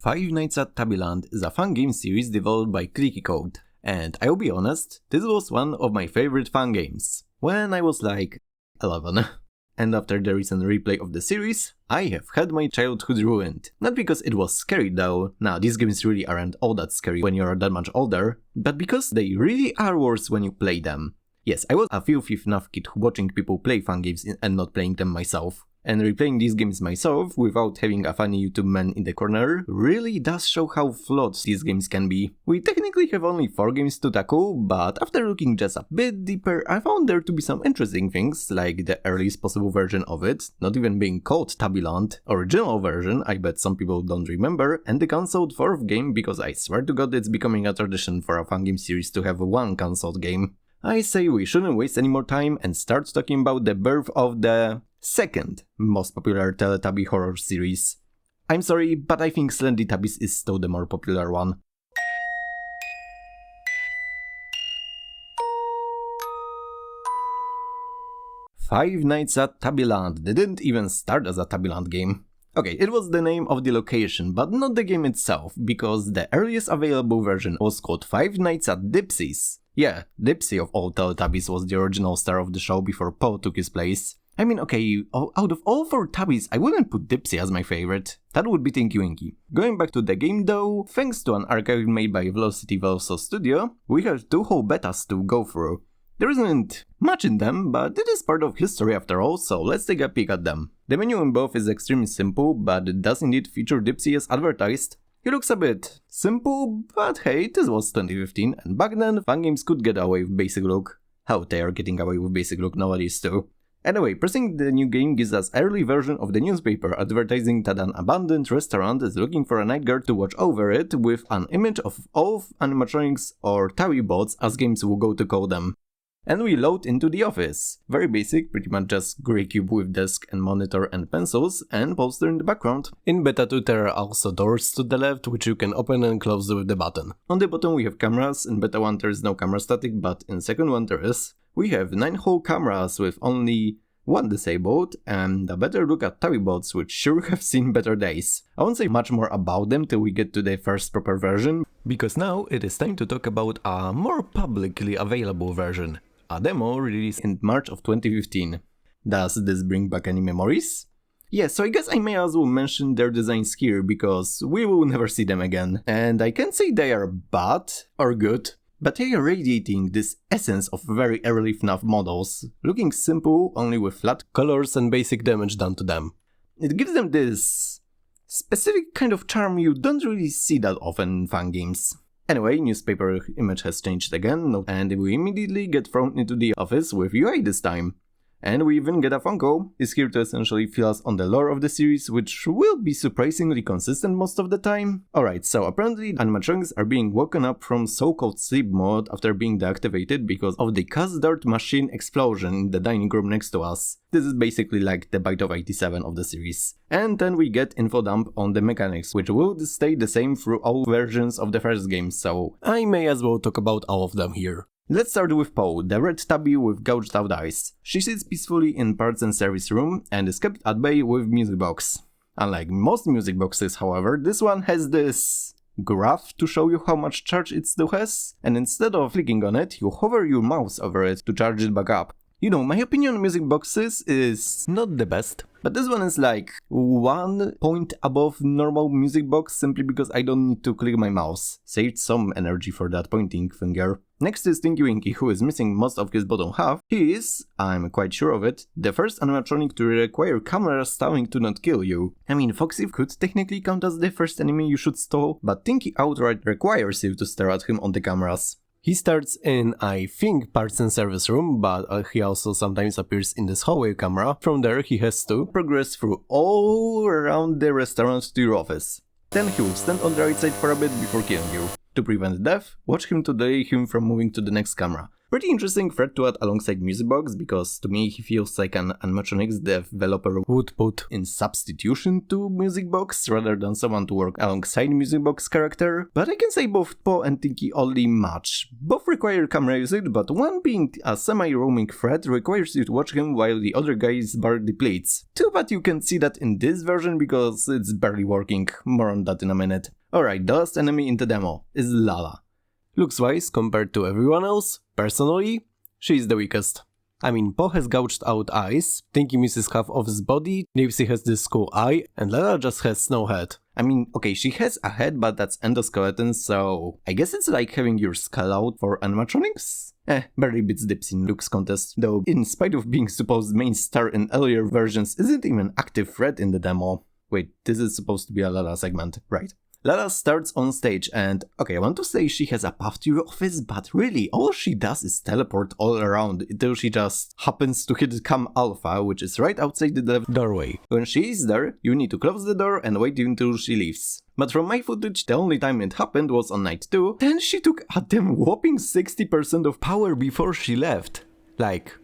Five Nights at Tubbyland is a fun game series developed by Clicky Code, and I'll be honest, this was one of my favorite fun games when I was like 11. And after the recent replay of the series, I have had my childhood ruined. Not because it was scary though, nah, these games really aren't all that scary when you're that much older, but because they really are worse when you play them. Yes, I was a filthy FNAF kid watching people play fun games and not playing them myself. And replaying these games myself without having a funny YouTube man in the corner really does show how flawed these games can be. We technically have only 4 games to tackle, but after looking just a bit deeper, I found there to be some interesting things, like the earliest possible version of it, not even being called Tubbyland, original version, I bet some people don't remember, and the cancelled 4th game because I swear to god it's becoming a tradition for a fun game series to have one cancelled game. I say we shouldn't waste any more time and start talking about the birth of the second most popular Teletubby horror series. I'm sorry, but I think Tubbies is still the more popular one. Five Nights at Tubbyland didn't even start as a Tubbyland game. Okay, it was the name of the location, but not the game itself, because the earliest available version was called Five Nights at Dipsy's. Yeah, Dipsy of all Teletubbies was the original star of the show before Paul took his place. I mean, okay, out of all 4 Tubbies, I wouldn't put Dipsy as my favorite. That would be Tinky Winky. Going back to the game though, thanks to an archive made by Velocity Velso Studio, we have 2 whole betas to go through. There isn't much in them, but it is part of history after all, so let's take a peek at them. The menu in both is extremely simple, but it does indeed feature Dipsy as advertised. He looks a bit simple, but hey, this was 2015, and back then, fun games could get away with basic look. How they are getting away with basic look nowadays too. Anyway, pressing the new game gives us early version of the newspaper advertising that an abandoned restaurant is looking for a night guard to watch over it, with an image of all animatronics or Tubby bots as games will go to call them. And we load into the office. Very basic, pretty much just grey cube with desk and monitor and pencils and poster in the background. In beta 2 there are also doors to the left which you can open and close with the button. On the bottom we have cameras, in beta 1 there is no camera static, but in second one there is. We have 9 whole cameras with only 1 disabled, and a better look at Tubby bots which sure have seen better days. I won't say much more about them till we get to the first proper version, because now it is time to talk about a more publicly available version. A demo released in March of 2015. Does this bring back any memories? Yeah, so I guess I may as well mention their designs here, because we will never see them again. And I can't say they are bad or good, but they are radiating this essence of very early FNAF models, looking simple, only with flat colors and basic damage done to them. It gives them this specific kind of charm you don't really see that often in fun games. Anyway, newspaper image has changed again, and we immediately get thrown into the office with UI this time. And we even get a Funko. It's here to essentially fill us on the lore of the series, which will be surprisingly consistent most of the time. Alright, so apparently animatronics are being woken up from so-called sleep mode after being deactivated because of the cast dart machine explosion in the dining room next to us. This is basically like the Bite of 87 of the series. And then we get info dump on the mechanics, which will stay the same through all versions of the first game, so I may as well talk about all of them here. Let's start with Poe, the red tabby with gouged out eyes. She sits peacefully in parts and service room and is kept at bay with music box. Unlike most music boxes, however, this one has this graph to show you how much charge it still has, and instead of clicking on it, you hover your mouse over it to charge it back up. You know, my opinion on music boxes is not the best, but this one is like 1 point above normal music box simply because I don't need to click my mouse. Saved some energy for that pointing finger. Next is Tinky Winky, who is missing most of his bottom half. He is, I'm quite sure of it, the first animatronic to require camera stalling to not kill you. I mean, Foxy could technically count as the first enemy you should stall, but Tinky outright requires you to stare at him on the cameras. He starts in, I think, parts and service room, but he also sometimes appears in this hallway camera. From there he has to progress through all around the restaurant to your office. Then he will stand on the right side for a bit before killing you. To prevent death, watch him to delay him from moving to the next camera. Pretty interesting thread to add alongside Music Box, because to me he feels like an animatronics developer would put in substitution to Music Box rather than someone to work alongside Music Box character. But I can say both Po and Tinky only match. Both require camera usage, but one being a semi-roaming thread requires you to watch him while the other guy's bar depletes. Too bad you can see that in this version because it's barely working, more on that in a minute. Alright, the last enemy in the demo is Lala. Looks-wise, compared to everyone else, personally, she's the weakest. I mean, Po has gouged out eyes, Tinky misses half of his body, Dipsy has this skull eye, and Lala just has no head. I mean, okay, she has a head, but that's endoskeleton, so I guess it's like having your skull out for animatronics? Barely beats Dipsy in looks contest, though in spite of being supposed main star in earlier versions, isn't even active threat in the demo. Wait, this is supposed to be a Lala segment, right? Lala starts on stage and, okay, I want to say she has a path to your office, but really all she does is teleport all around until she just happens to hit Cam Alpha, which is right outside the left doorway. When she is there, you need to close the door and wait until she leaves. But from my footage, the only time it happened was on night 2, then she took a damn whopping 60% of power before she left. Like,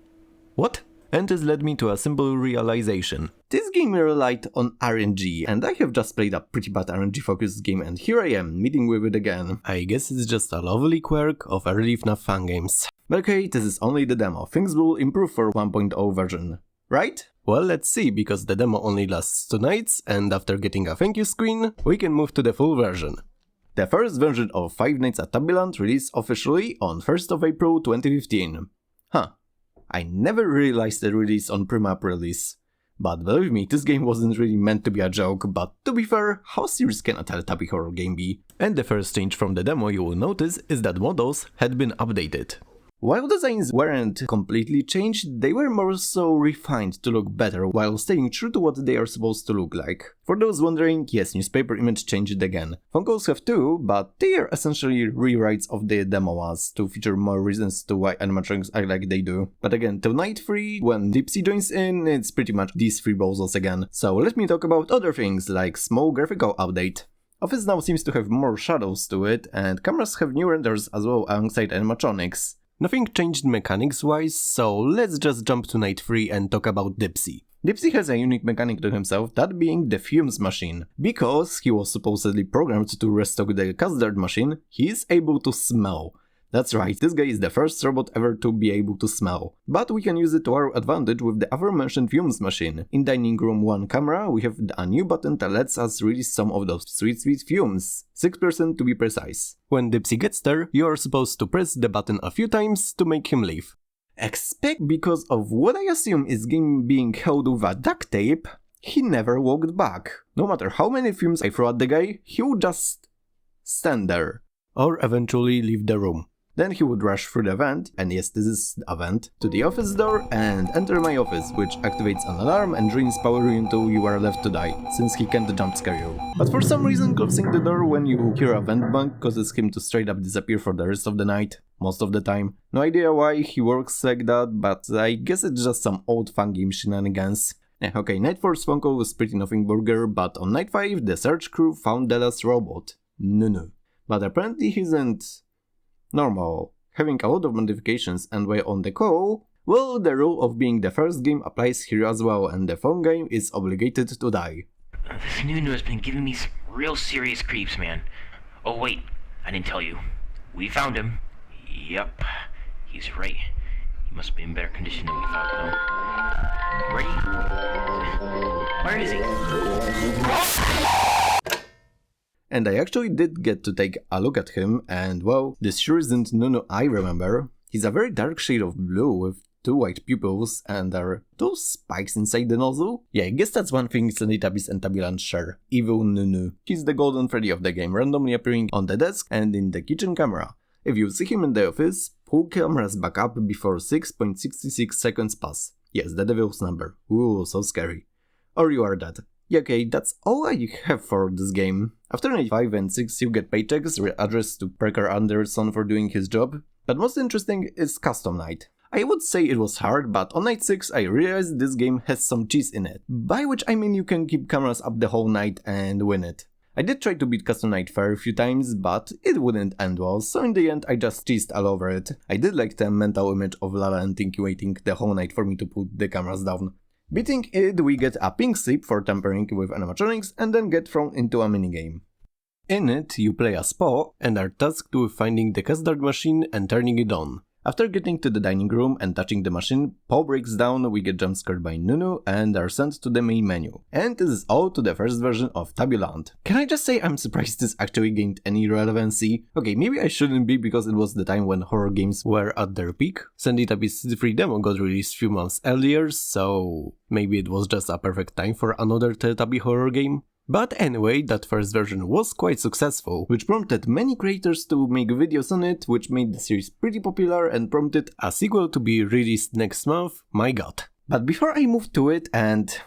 what? And this led me to a simple realization. This game relied on RNG, and I have just played a pretty bad RNG focused game, and here I am, meeting with it again. I guess it's just a lovely quirk of early FNAF fan games. But okay, this is only the demo, things will improve for 1.0 version. Right? Well, let's see, because the demo only lasts 2 nights, and after getting a thank you screen, we can move to the full version. The first version of Five Nights at Tubbyland released officially on 1st of April 2015. Huh. I never realized the release on pre-map release. But believe me, this game wasn't really meant to be a joke, but to be fair, how serious can a Teletubby horror game be? And the first change from the demo you will notice is that models had been updated. While designs weren't completely changed, they were more so refined to look better while staying true to what they are supposed to look like. For those wondering, yes, newspaper image changed again. Funkos have too, but they are essentially rewrites of the demo ones to feature more reasons to why animatronics are like they do. But again, till night 3, when Dipsy joins in, it's pretty much these 3 bozos again. So let me talk about other things like small graphical update. Office now seems to have more shadows to it, and cameras have new renders as well alongside animatronics. Nothing changed mechanics-wise, so let's just jump to night 3 and talk about Dipsy. Dipsy has a unique mechanic to himself, that being the fumes machine. Because he was supposedly programmed to restock the custard machine, he is able to smell. That's right, this guy is the first robot ever to be able to smell. But we can use it to our advantage with the aforementioned fumes machine. In Dining Room 1 camera, we have a new button that lets us release some of those sweet fumes. 6% to be precise. When Dipsy gets there, you are supposed to press the button a few times to make him leave. Except because of what I assume is game being held with a duct tape, he never walked back. No matter how many fumes I throw at the guy, he would just stand there. Or eventually leave the room. Then he would rush through the vent, and yes, this is a vent, to the office door and enter my office, which activates an alarm and drains power until you are left to die, since he can't jump scare you. But for some reason, closing the door when you hear a vent bang causes him to straight up disappear for the rest of the night, most of the time. No idea why he works like that, but I guess it's just some old fan game shenanigans. Okay, Night 4's Funko was pretty nothing burger, but on night 5 the search crew found the last robot, Nunu. But apparently he isn't normal, having a lot of modifications, and while on the call, well, the rule of being the first game applies here as well, and the phone game is obligated to die. This Nunu has been giving me some real serious creeps, man. Oh wait, I didn't tell you. We found him. Yep, he's right. He must be in better condition than we thought, though. Ready? Where is he? And I actually did get to take a look at him, and well, this sure isn't Nunu I remember. He's a very dark shade of blue with 2 white pupils, and are those spikes inside the nozzle? Yeah, I guess that's one thing Teletubbies and Tubbyland share. Evil Nunu. He's the golden Freddy of the game, randomly appearing on the desk and in the kitchen camera. If you see him in the office, pull cameras back up before 6.66 seconds pass. Yes, the devil's number. Ooh, so scary. Or you are dead. Yeah, okay, that's all I have for this game. After night 5 and 6 you get paychecks addressed to Parker Anderson for doing his job, but most interesting is custom night. I would say it was hard, but on night 6 I realized this game has some cheese in it, by which I mean you can keep cameras up the whole night and win it. I did try to beat Custom Night Fair a few times, but it wouldn't end well, so in the end I just cheesed all over it. I did like the mental image of Lala and Tinky waiting the whole night for me to put the cameras down. Beating it, we get a pink slip for tampering with animatronics and then get thrown into a minigame. In it, you play as Po and are tasked with finding the custard machine and turning it on. After getting to the dining room and touching the machine, Po breaks down, we get jumpscared by Nunu and are sent to the main menu. And this is all to the first version of Tubbyland. Can I just say I'm surprised this actually gained any relevancy? Okay, maybe I shouldn't be because it was the time when horror games were at their peak. Teletubbies 3 demo got released a few months earlier, so maybe it was just a perfect time for another Teletubby horror game. But anyway, that first version was quite successful, which prompted many creators to make videos on it, which made the series pretty popular and prompted a sequel to be released next month, my god. But before I move to it and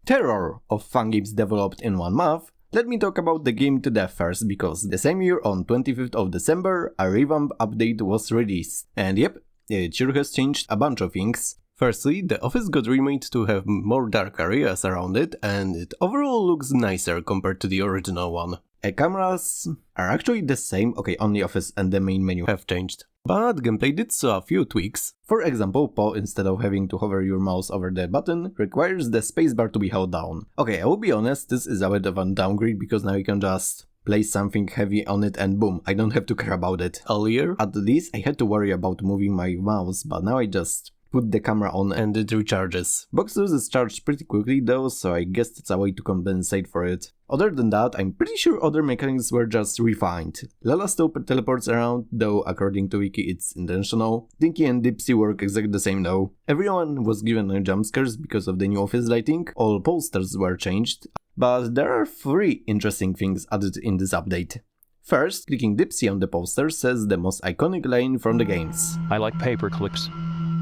terror of fun games developed in 1 month, let me talk about the game to death first, because the same year on 25th of December, a revamp update was released. And yep, it sure has changed a bunch of things. Firstly, the office got remade to have more dark areas around it, and it overall looks nicer compared to the original one. Cameras are actually the same, okay, only office and the main menu have changed. But gameplay did see a few tweaks. For example, Po, instead of having to hover your mouse over the button, requires the spacebar to be held down. Okay, I will be honest, this is a bit of a downgrade because now you can just place something heavy on it and boom, I don't have to care about it. Earlier, at least I had to worry about moving my mouse, but now I just put the camera on and it recharges. Box loses charge pretty quickly though, so I guess that's a way to compensate for it. Other than that, I'm pretty sure other mechanics were just refined. Lala still teleports around, though according to Wiki it's intentional. Tinky and Dipsy work exactly the same though. Everyone was given jump scares because of the new office lighting, all posters were changed, but there are 3 interesting things added in this update. First, clicking Dipsy on the poster says the most iconic line from the games. I like paper clips.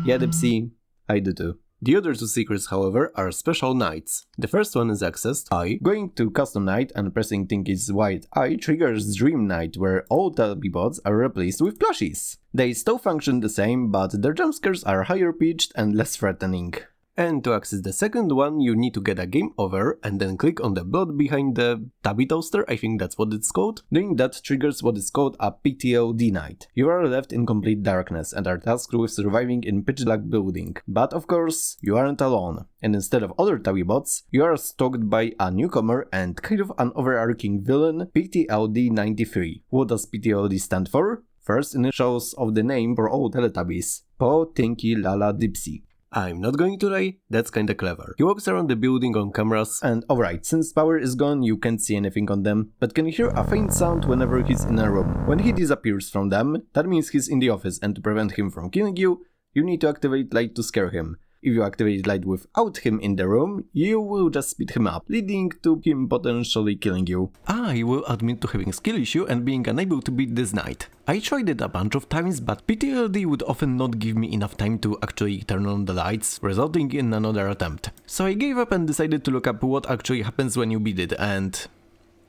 Yeah, Dipsy, I do too. The other 2 secrets, however, are special nights. The first one is accessed by going to Custom Night and pressing Tinky's white eye triggers Dream Night, where all Tubby bots are replaced with plushies. They still function the same, but their jump scares are higher pitched and less threatening. And to access the second one, you need to get a game over and then click on the blood behind the Tubby toaster, I think that's what it's called. Doing that triggers what is called a PTOD night. You are left in complete darkness and are tasked with surviving in pitch black building. But of course, you aren't alone. And instead of other Tubby bots, you are stalked by a newcomer and kind of an overarching villain, PTLD 93. What does PTLD stand for? First initials of the name for all Teletubbies. Po, Tinky, Lala, Dipsy. I'm not going to lie, that's kinda clever. He walks around the building on cameras and alright, since power is gone you can't see anything on them, but can hear a faint sound whenever he's in a room. When he disappears from them, that means he's in the office, and to prevent him from killing you, you need to activate light to scare him. If you activate light without him in the room, you will just speed him up, leading to him potentially killing you. I will admit to having skill issue and being unable to beat this night. I tried it a bunch of times, but PTLD would often not give me enough time to actually turn on the lights, resulting in another attempt. So I gave up and decided to look up what actually happens when you beat it, and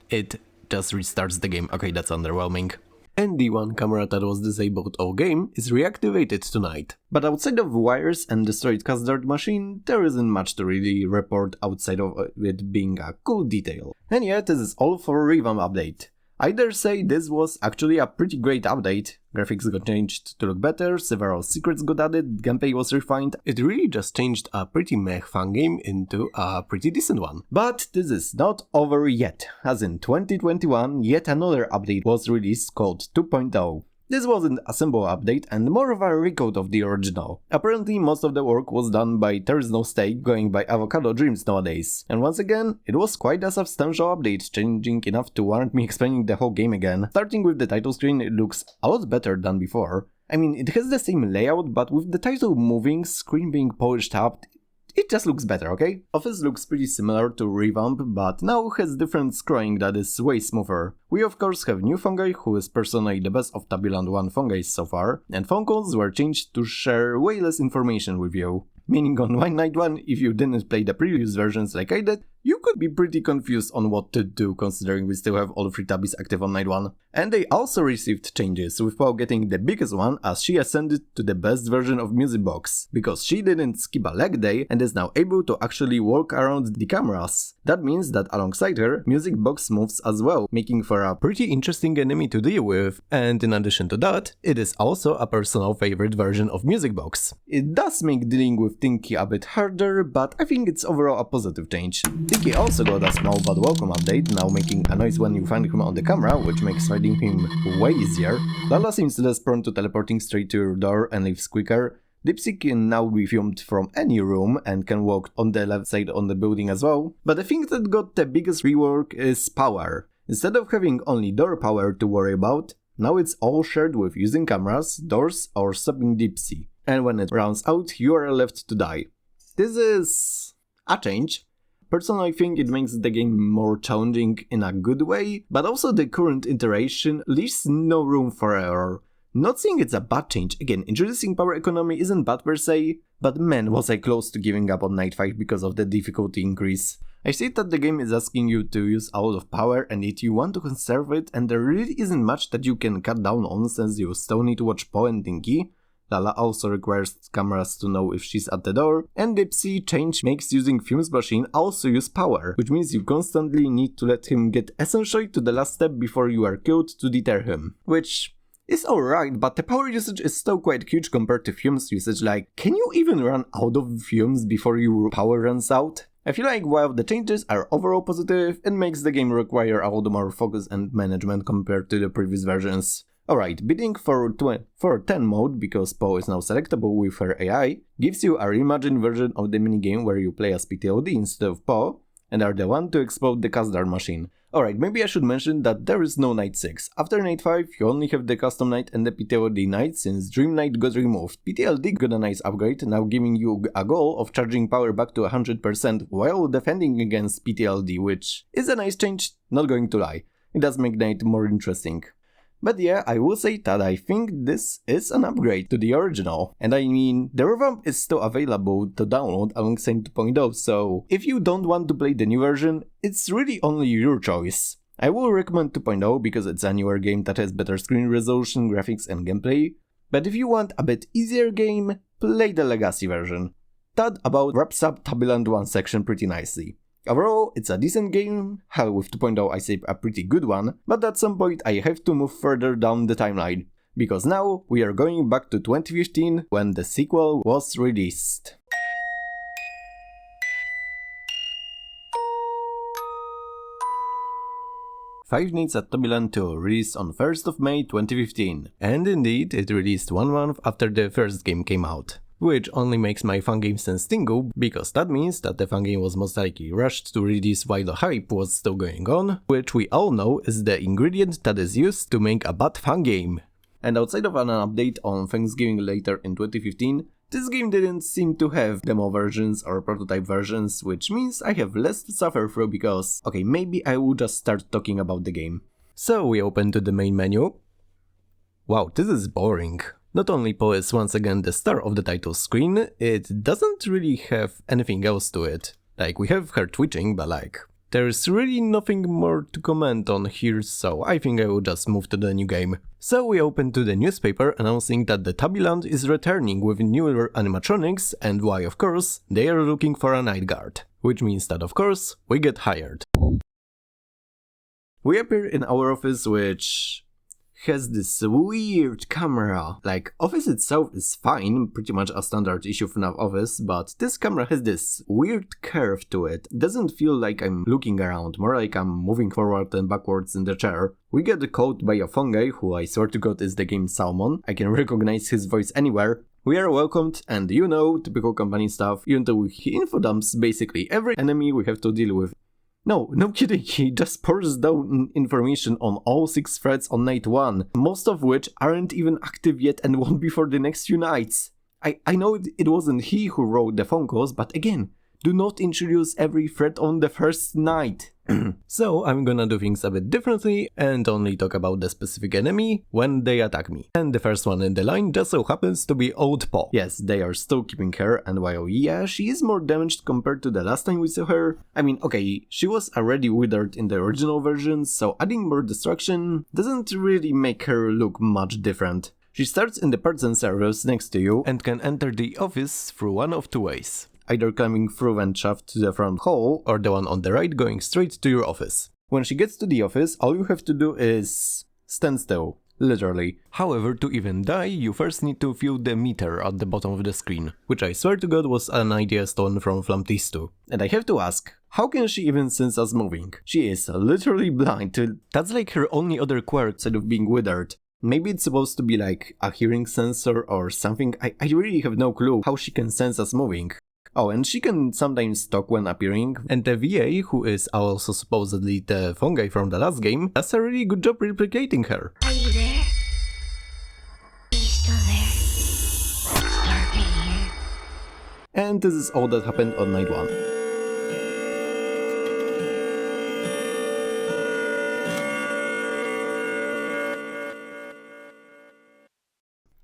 it just restarts the game. Okay, that's underwhelming. And the one camera that was disabled all game is reactivated tonight. But outside of wires and destroyed custard machine, there isn't much to really report outside of it being a cool detail. And yet, this is all for a revamp update. I dare say this was actually a pretty great update. Graphics got changed to look better, several secrets got added, gameplay was refined. It really just changed a pretty meh fun game into a pretty decent one. But this is not over yet, as in 2021 yet another update was released called 2.0. This wasn't a simple update and more of a recode of the original. Apparently most of the work was done by There's No Steak, going by Avocado Dreams nowadays. And once again, it was quite a substantial update, changing enough to warrant me explaining the whole game again. Starting with the title screen, it looks a lot better than before. I mean, it has the same layout, but with the title moving, screen being polished up, it just looks better, okay? Office looks pretty similar to Revamp, but now has different scrolling that is way smoother. We of course have new fungi, who is personally the best of Tubbyland 1 fungi so far, and phone calls were changed to share way less information with you. Meaning on Night 1, if you didn't play the previous versions like I did, you could be pretty confused on what to do considering we still have all 3 Tubbies active on night 1. And they also received changes, with Paul getting the biggest one as she ascended to the best version of Music Box, because she didn't skip a leg day and is now able to actually walk around the cameras. That means that alongside her, Music Box moves as well, making for a pretty interesting enemy to deal with. And in addition to that, it is also a personal favorite version of Music Box. It does make dealing with Tinky a bit harder, but I think it's overall a positive change. Tinky also got a small but welcome update, now making a noise when you find him on the camera, which makes finding him way easier. Lala seems less prone to teleporting straight to your door and leaves quicker. Dipsy can now be filmed from any room and can walk on the left side on the building as well. But the thing that got the biggest rework is power. Instead of having only door power to worry about, now it's all shared with using cameras, doors or stopping Dipsy. And when it runs out, you are left to die. This is a change. Personally, I think it makes the game more challenging in a good way, but also the current iteration leaves no room for error. Not saying it's a bad change, again, introducing power economy isn't bad per se, but man was I close to giving up on Night 5 because of the difficulty increase. I see that the game is asking you to use a lot of power and yet you want to conserve it, and there really isn't much that you can cut down on since you still need to watch Poe and Tinky. Lala also requires cameras to know if she's at the door, and Dipsy change makes using Fume's machine also use power, which means you constantly need to let him get essentially to the last step before you are killed to deter him. Which is alright, but the power usage is still quite huge compared to Fume's usage, like, can you even run out of Fumes before your power runs out? I feel like while the changes are overall positive, it makes the game require a lot more focus and management compared to the previous versions. Alright, bidding for 10 mode, because Poe is now selectable with her AI, gives you a reimagined version of the minigame where you play as PTLD instead of Poe, and are the one to explode the Kasdar machine. Alright, maybe I should mention that there is no Night 6. After Night 5, you only have the Custom Night and the PTLD Night since Dream Night got removed. PTLD got a nice upgrade, now giving you a goal of charging power back to 100% while defending against PTLD, which is a nice change, not going to lie. It does make Night more interesting. But yeah, I will say that I think this is an upgrade to the original. And I mean, the revamp is still available to download alongside 2.0, so if you don't want to play the new version, it's really only your choice. I will recommend 2.0 because it's a newer game that has better screen resolution, graphics and gameplay. But if you want a bit easier game, play the Legacy version. That about wraps up Tubbyland 1 section pretty nicely. Overall, it's a decent game, hell with 2.0 I say a pretty good one, but at some point I have to move further down the timeline, because now we are going back to 2015 when the sequel was released. Five Nights at Tubbyland 2 released on 1st of May 2015, and indeed it released 1 month after the first game came out. Which only makes my fangame sense tingle, because that means that the fangame was most likely rushed to release while the hype was still going on, which we all know is the ingredient that is used to make a bad fangame. And outside of an update on Thanksgiving later in 2015, this game didn't seem to have demo versions or prototype versions, which means I have less to suffer through because, okay, maybe I will just start talking about the game. So we open to the main menu. Wow, this is boring. Not only Poe is once again the star of the title screen, it doesn't really have anything else to it. Like, we have her twitching, but like, there's really nothing more to comment on here, so I think I will just move to the new game. So we open to the newspaper announcing that the Tubbyland is returning with newer animatronics and why of course they are looking for a night guard. Which means that of course we get hired. We appear in our office, which has this weird camera. Like, office itself is fine, pretty much a standard issue FNAF office, but this camera has this weird curve to it. It doesn't feel like I'm looking around, more like I'm moving forward and backwards in the chair. We get called by a fungi, who I swear to god is the game Salmon. I can recognize his voice anywhere. We are welcomed, and you know, typical company stuff, even though he infodumps basically every enemy we have to deal with. No kidding, he just pours down information on all 6 threads on night 1, most of which aren't even active yet and won't be for the next few nights. I know it wasn't he who wrote the phone calls, but again, do not introduce every thread on the first night. So I'm gonna do things a bit differently and only talk about the specific enemy when they attack me. And the first one in the line just so happens to be Old Paw. Yes, they are still keeping her, and while yeah, she is more damaged compared to the last time we saw her, I mean, okay, she was already withered in the original version, so adding more destruction doesn't really make her look much different. She starts in the parts and servers next to you and can enter the office through one of two ways. Either climbing through vent shaft to the front hall, or the one on the right going straight to your office. When she gets to the office, all you have to do is stand still, literally. However, to even die, you first need to feel the meter at the bottom of the screen, which I swear to God was an idea stolen from Flamtis 2. And I have to ask, how can she even sense us moving? She is literally blind. That's like her only other quirk instead of being withered. Maybe it's supposed to be like a hearing sensor or something. I really have no clue how she can sense us moving. Oh, and she can sometimes talk when appearing, and the VA, who is also supposedly the fungi from the last game, does a really good job replicating her. Are you there? Are you still there? It's dark in here. And this is all that happened on night 1.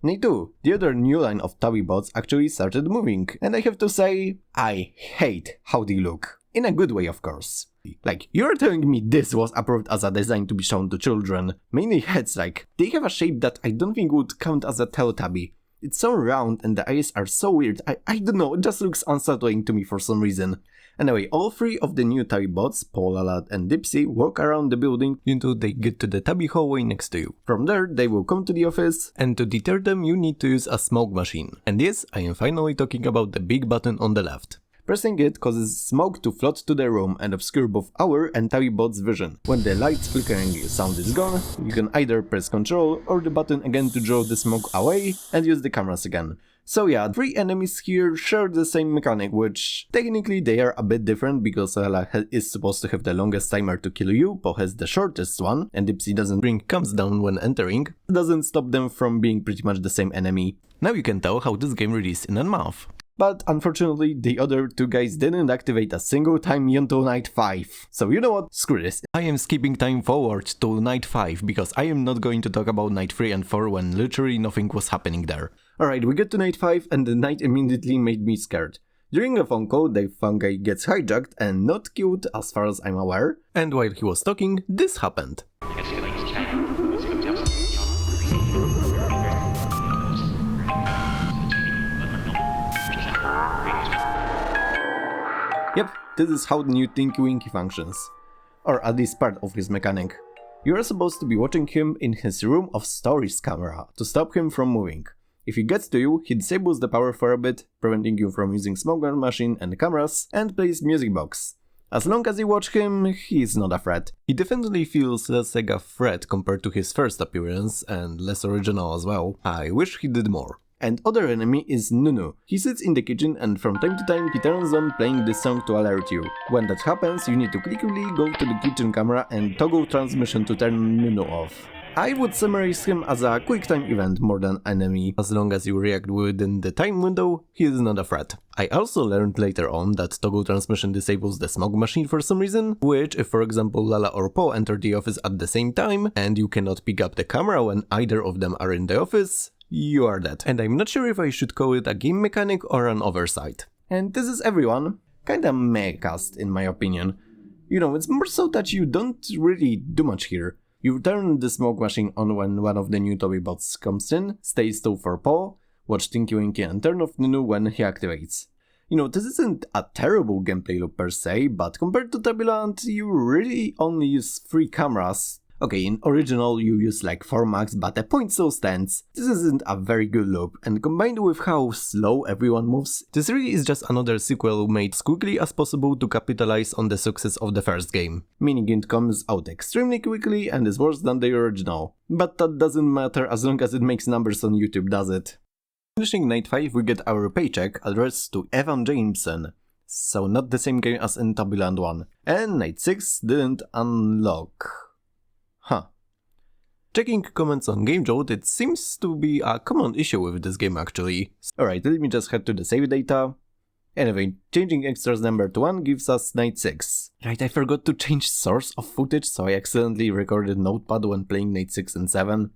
Night 2, the other new line of Tubby bots actually started moving, and I have to say, I hate how they look. In a good way, of course. Like, you're telling me this was approved as a design to be shown to children. Mainly heads, like, they have a shape that I don't think would count as a Teletubby. It's so round and the eyes are so weird, I don't know, it just looks unsettling to me for some reason. Anyway, all three of the new Tubby bots, Paul, Lad and Dipsy, walk around the building until they get to the Tubby hallway next to you. From there, they will come to the office, and to deter them you need to use a smoke machine. And yes, I am finally talking about the big button on the left. Pressing it causes smoke to float to the room and obscure both our and Tubby bot's vision. When the lights flickering sound is gone, you can either press Ctrl or the button again to draw the smoke away and use the cameras again. So yeah, three enemies here share the same mechanic, which technically they are a bit different because Lala is supposed to have the longest timer to kill you, Poe has the shortest one, and Dipsy doesn't bring comes down when entering. It doesn't stop them from being pretty much the same enemy. Now you can tell how this game released in a month. But unfortunately, the other two guys didn't activate a single time until night 5. So you know what? Screw this. I am skipping time forward to night 5 because I am not going to talk about night 3 and 4 when literally nothing was happening there. Alright, we get to night 5 and the night immediately made me scared. During a phone call, the fungi gets hijacked and not killed as far as I'm aware. And while he was talking, this happened. Yep, this is how the new Tinky Winky functions. Or at least part of his mechanic. You are supposed to be watching him in his room of storage camera to stop him from moving. If he gets to you, he disables the power for a bit, preventing you from using smoke gun machine and cameras, and plays music box. As long as you watch him, he is not a threat. He definitely feels less like a threat compared to his first appearance, and less original as well. I wish he did more. And other enemy is Nunu. He sits in the kitchen and from time to time he turns on playing this song to alert you. When that happens, you need to quickly go to the kitchen camera and toggle transmission to turn Nunu off. I would summarize him as a quick time event more than enemy. As long as you react within the time window, he is not a threat. I also learned later on that toggle transmission disables the smoke machine for some reason, which if for example Lala or Poe enter the office at the same time and you cannot pick up the camera when either of them are in the office, you are dead. And I'm not sure if I should call it a game mechanic or an oversight. And this is everyone. Kinda meh cast in my opinion. You know, it's more so that you don't really do much here. You turn the smoke machine on when one of the new Tubby bots comes in, stay still for Poe, watch Tinky Winky and turn off Nunu when he activates. You know, this isn't a terrible gameplay loop per se, but compared to Tubbyland, you really only use 3 cameras. Okay, in original you use like 4 max, but the point still stands. This isn't a very good loop, and combined with how slow everyone moves, this really is just another sequel made as quickly as possible to capitalize on the success of the first game. Meaning it comes out extremely quickly and is worse than the original. But that doesn't matter as long as it makes numbers on YouTube, does it? Finishing night 5 we get our paycheck addressed to Evan Jameson. So not the same game as in Tubbyland 1. And night 6 didn't unlock. Huh. Checking comments on GameJolt, it seems to be a common issue with this game actually. Alright, let me just head to the save data. Anyway, changing extras number to 1 gives us night 6. Right, I forgot to change source of footage, so I accidentally recorded Notepad when playing Night 6 and 7.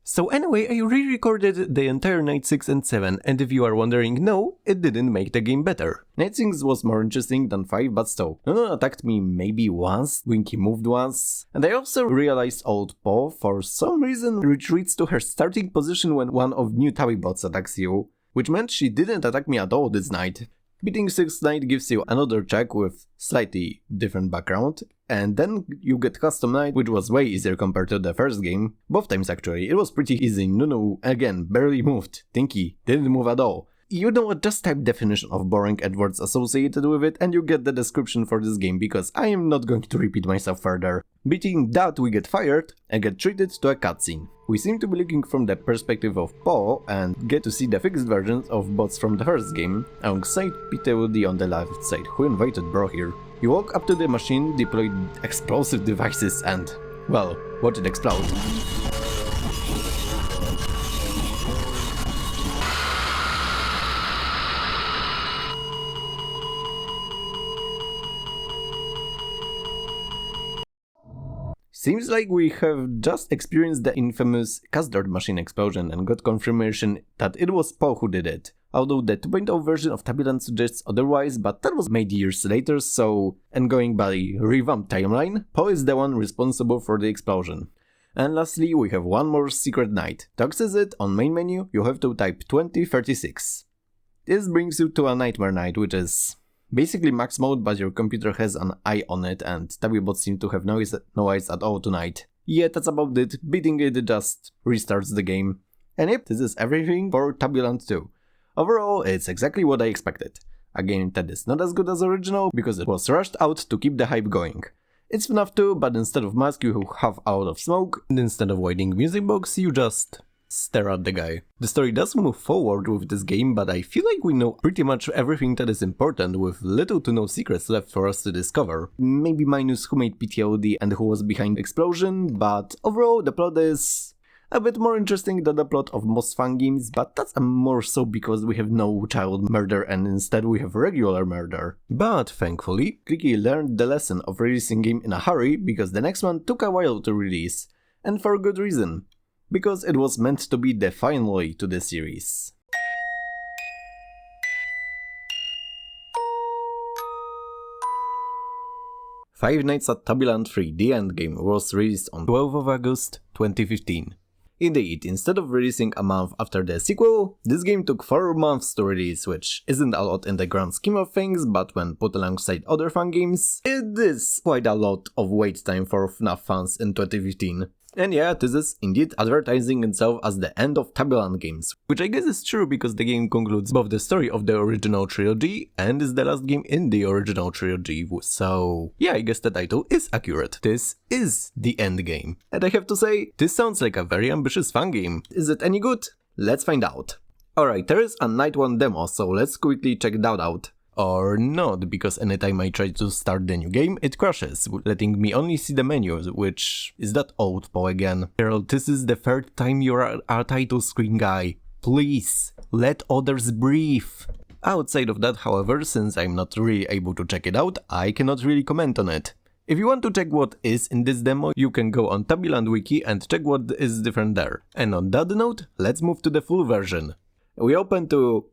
So anyway, I re-recorded the entire Night 6 and 7, and if you are wondering, no, it didn't make the game better. Night 6 was more interesting than 5, but still. Nono attacked me maybe once, Winky moved once, and I also realized old Paw, for some reason, retreats to her starting position when one of new Tubby bots attacks you, which meant she didn't attack me at all this night. Beating 6th night gives you another check with slightly different background, and then you get custom night, which was way easier compared to the first game. Both times actually, it was pretty easy. Nunu, again, barely moved. Tinky didn't move at all. You know what, just type definition of boring and words associated with it and you get the description for this game, because I am not going to repeat myself further. Beating that, we get fired and get treated to a cutscene. We seem to be looking from the perspective of Paw and get to see the fixed versions of bots from the first game, alongside PTOD on the left side. Who invited bro here? You walk up to the machine, deploy explosive devices and, well, watch it explode. Seems like we have just experienced the infamous custard machine explosion and got confirmation that it was Paw who did it. Although the 2.0 version of Tubbyland suggests otherwise, but that was made years later, so... And going by revamped timeline, Paw is the one responsible for the explosion. And lastly, we have one more secret night. To access it, on main menu, you have to type 2036. This brings you to a nightmare night, which is... basically max mode, but your computer has an eye on it and Tubbybots seem to have no eyes at all tonight. Yeah, that's about it. Beating it just restarts the game. And yep, this is everything for Tubbyland 2. Overall, it's exactly what I expected. A game that is not as good as original because it was rushed out to keep the hype going. It's FNAF 2, but instead of mask you have a lot of smoke, and instead of waiting music box you just... stare at the guy. The story does move forward with this game, but I feel like we know pretty much everything that is important with little to no secrets left for us to discover. Maybe minus who made PTOD and who was behind the explosion, but overall the plot is a bit more interesting than the plot of most fun games, but that's more so because we have no child murder and instead we have regular murder. But thankfully, Clicky learned the lesson of releasing game in a hurry because the next one took a while to release, and for good reason. Because it was meant to be the finale to the series. Five Nights at Tubbyland 3 The Endgame was released on 12th of August 2015. Indeed, instead of releasing a month after the sequel, this game took 4 months to release, which isn't a lot in the grand scheme of things, but when put alongside other fun games, it is quite a lot of wait time for FNAF fans in 2015. And yeah, this is indeed advertising itself as the end of Tubbyland games, which I guess is true because the game concludes both the story of the original trilogy and is the last game in the original trilogy, so yeah, I guess the title is accurate. This is the end game. And I have to say, this sounds like a very ambitious fun game. Is it any good? Let's find out. Alright, there is a Night 1 demo, so let's quickly check that out. Or not, because anytime I try to start the new game, it crashes, letting me only see the menus, which is that old Paw again. Girl, this is the 3rd time you're a title screen guy. Please, let others breathe. Outside of that, however, since I'm not really able to check it out, I cannot really comment on it. If you want to check what is in this demo, you can go on Tubbyland wiki and check what is different there. And on that note, let's move to the full version. We open to...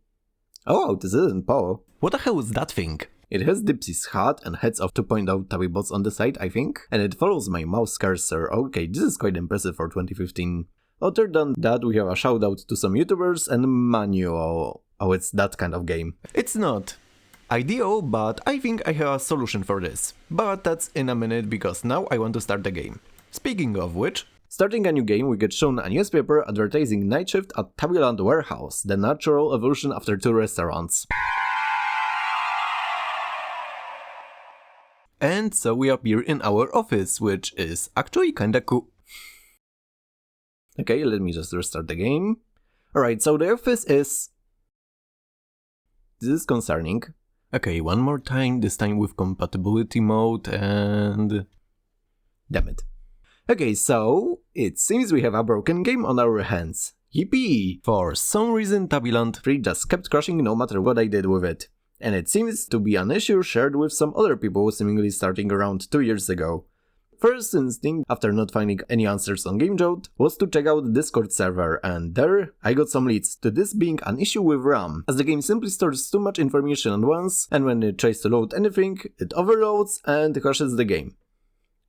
Oh, this isn't Paw. What the hell is that thing? It has Dipsy's hat and heads of 2.0 Tubbybots on the side, I think, and it follows my mouse cursor. Okay, this is quite impressive for 2015. Other than that, we have a shout out to some YouTubers and manual. Oh, it's that kind of game. It's not ideal, but I think I have a solution for this. But that's in a minute because now I want to start the game. Speaking of which, starting a new game, we get shown a newspaper advertising night shift at Tubbyland Warehouse, the natural evolution after 2 restaurants. And so we appear in our office, which is actually kinda cool. Okay, let me just restart the game. Alright, so the office is... This is concerning. Okay, one more time, this time with compatibility mode and... Damn it. Okay, so it seems we have a broken game on our hands. Yippee! For some reason Tubbyland 3 just kept crashing no matter what I did with it. And it seems to be an issue shared with some other people seemingly starting around 2 years ago. First instinct, after not finding any answers on GameJolt, was to check out the Discord server, and there I got some leads to this being an issue with RAM, as the game simply stores too much information at once, and when it tries to load anything, it overloads and crashes the game.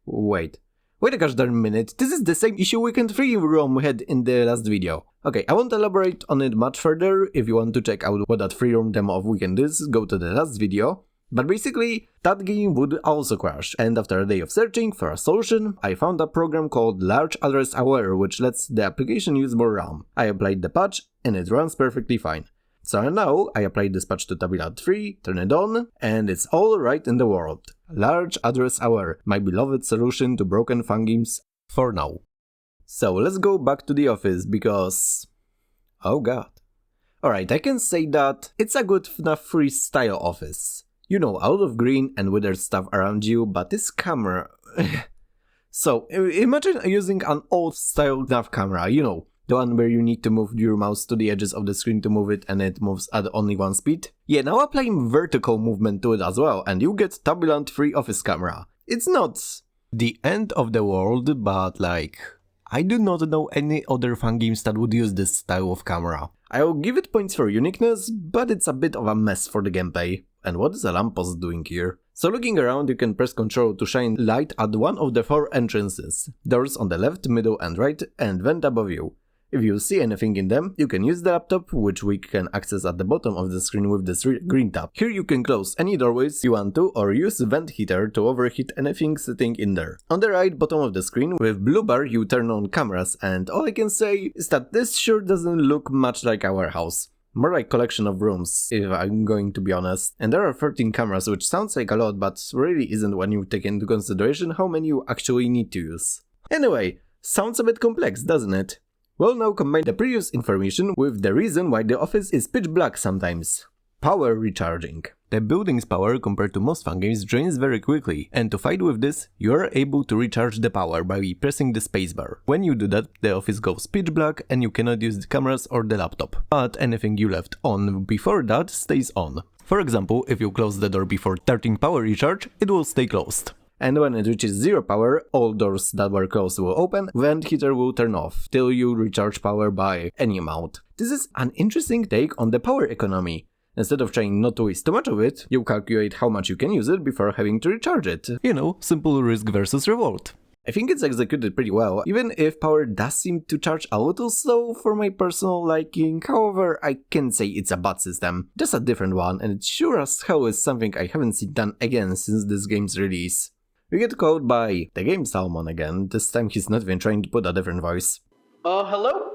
Wait a gosh darn minute, this is the same issue Weekend 3 ROM had in the last video. Okay, I won't elaborate on it much further. If you want to check out what that free ROM demo of Weekend is, go to the last video. But basically, that game would also crash, and after a day of searching for a solution, I found a program called Large Address Aware, which lets the application use more RAM. I applied the patch, and it runs perfectly fine. So now, I applied this patch to Tubbyland 3, turn it on, and it's all right in the world. Large Address Aware, my beloved solution to broken fun games for now. So let's go back to the office, because... oh god. Alright, I can say that it's a good FNAF 3 style office. You know, out of green and withered stuff around you, but this camera... So, imagine using an old style FNAF camera, you know, the one where you need to move your mouse to the edges of the screen to move it and it moves at only one speed. Yeah, now applying vertical movement to it as well, and you get Tubbyland 3 office camera. It's not the end of the world, but like... I do not know any other fun games that would use this style of camera. I'll give it points for uniqueness, but it's a bit of a mess for the gameplay. And what is a lamppost doing here? So looking around, you can press Ctrl to shine light at one of the 4 entrances. Doors on the left, middle and right, and vent above you. If you see anything in them, you can use the laptop, which we can access at the bottom of the screen with this green tab. Here you can close any doorways you want to, or use the vent heater to overheat anything sitting in there. On the right bottom of the screen, with blue bar, you turn on cameras, and all I can say is that this sure doesn't look much like our house. More like collection of rooms, if I'm going to be honest. And there are 13 cameras, which sounds like a lot, but really isn't when you take into consideration how many you actually need to use. Anyway, sounds a bit complex, doesn't it? Well, now combine the previous information with the reason why the office is pitch black sometimes. Power recharging. The building's power compared to most fun games drains very quickly, and to fight with this, you are able to recharge the power by pressing the spacebar. When you do that, the office goes pitch black and you cannot use the cameras or the laptop. But anything you left on before that stays on. For example, if you close the door before starting power recharge, it will stay closed. And when it reaches 0 power, all doors that were closed will open, vent heater will turn off, till you recharge power by any amount. This is an interesting take on the power economy. Instead of trying not to waste too much of it, you calculate how much you can use it before having to recharge it. You know, simple risk versus reward. I think it's executed pretty well, even if power does seem to charge a little slow for my personal liking. However, I can say it's a bad system, just a different one, and it sure as hell is something I haven't seen done again since this game's release. We get called by the game Salmon again. This time he's not even trying to put a different voice. Hello?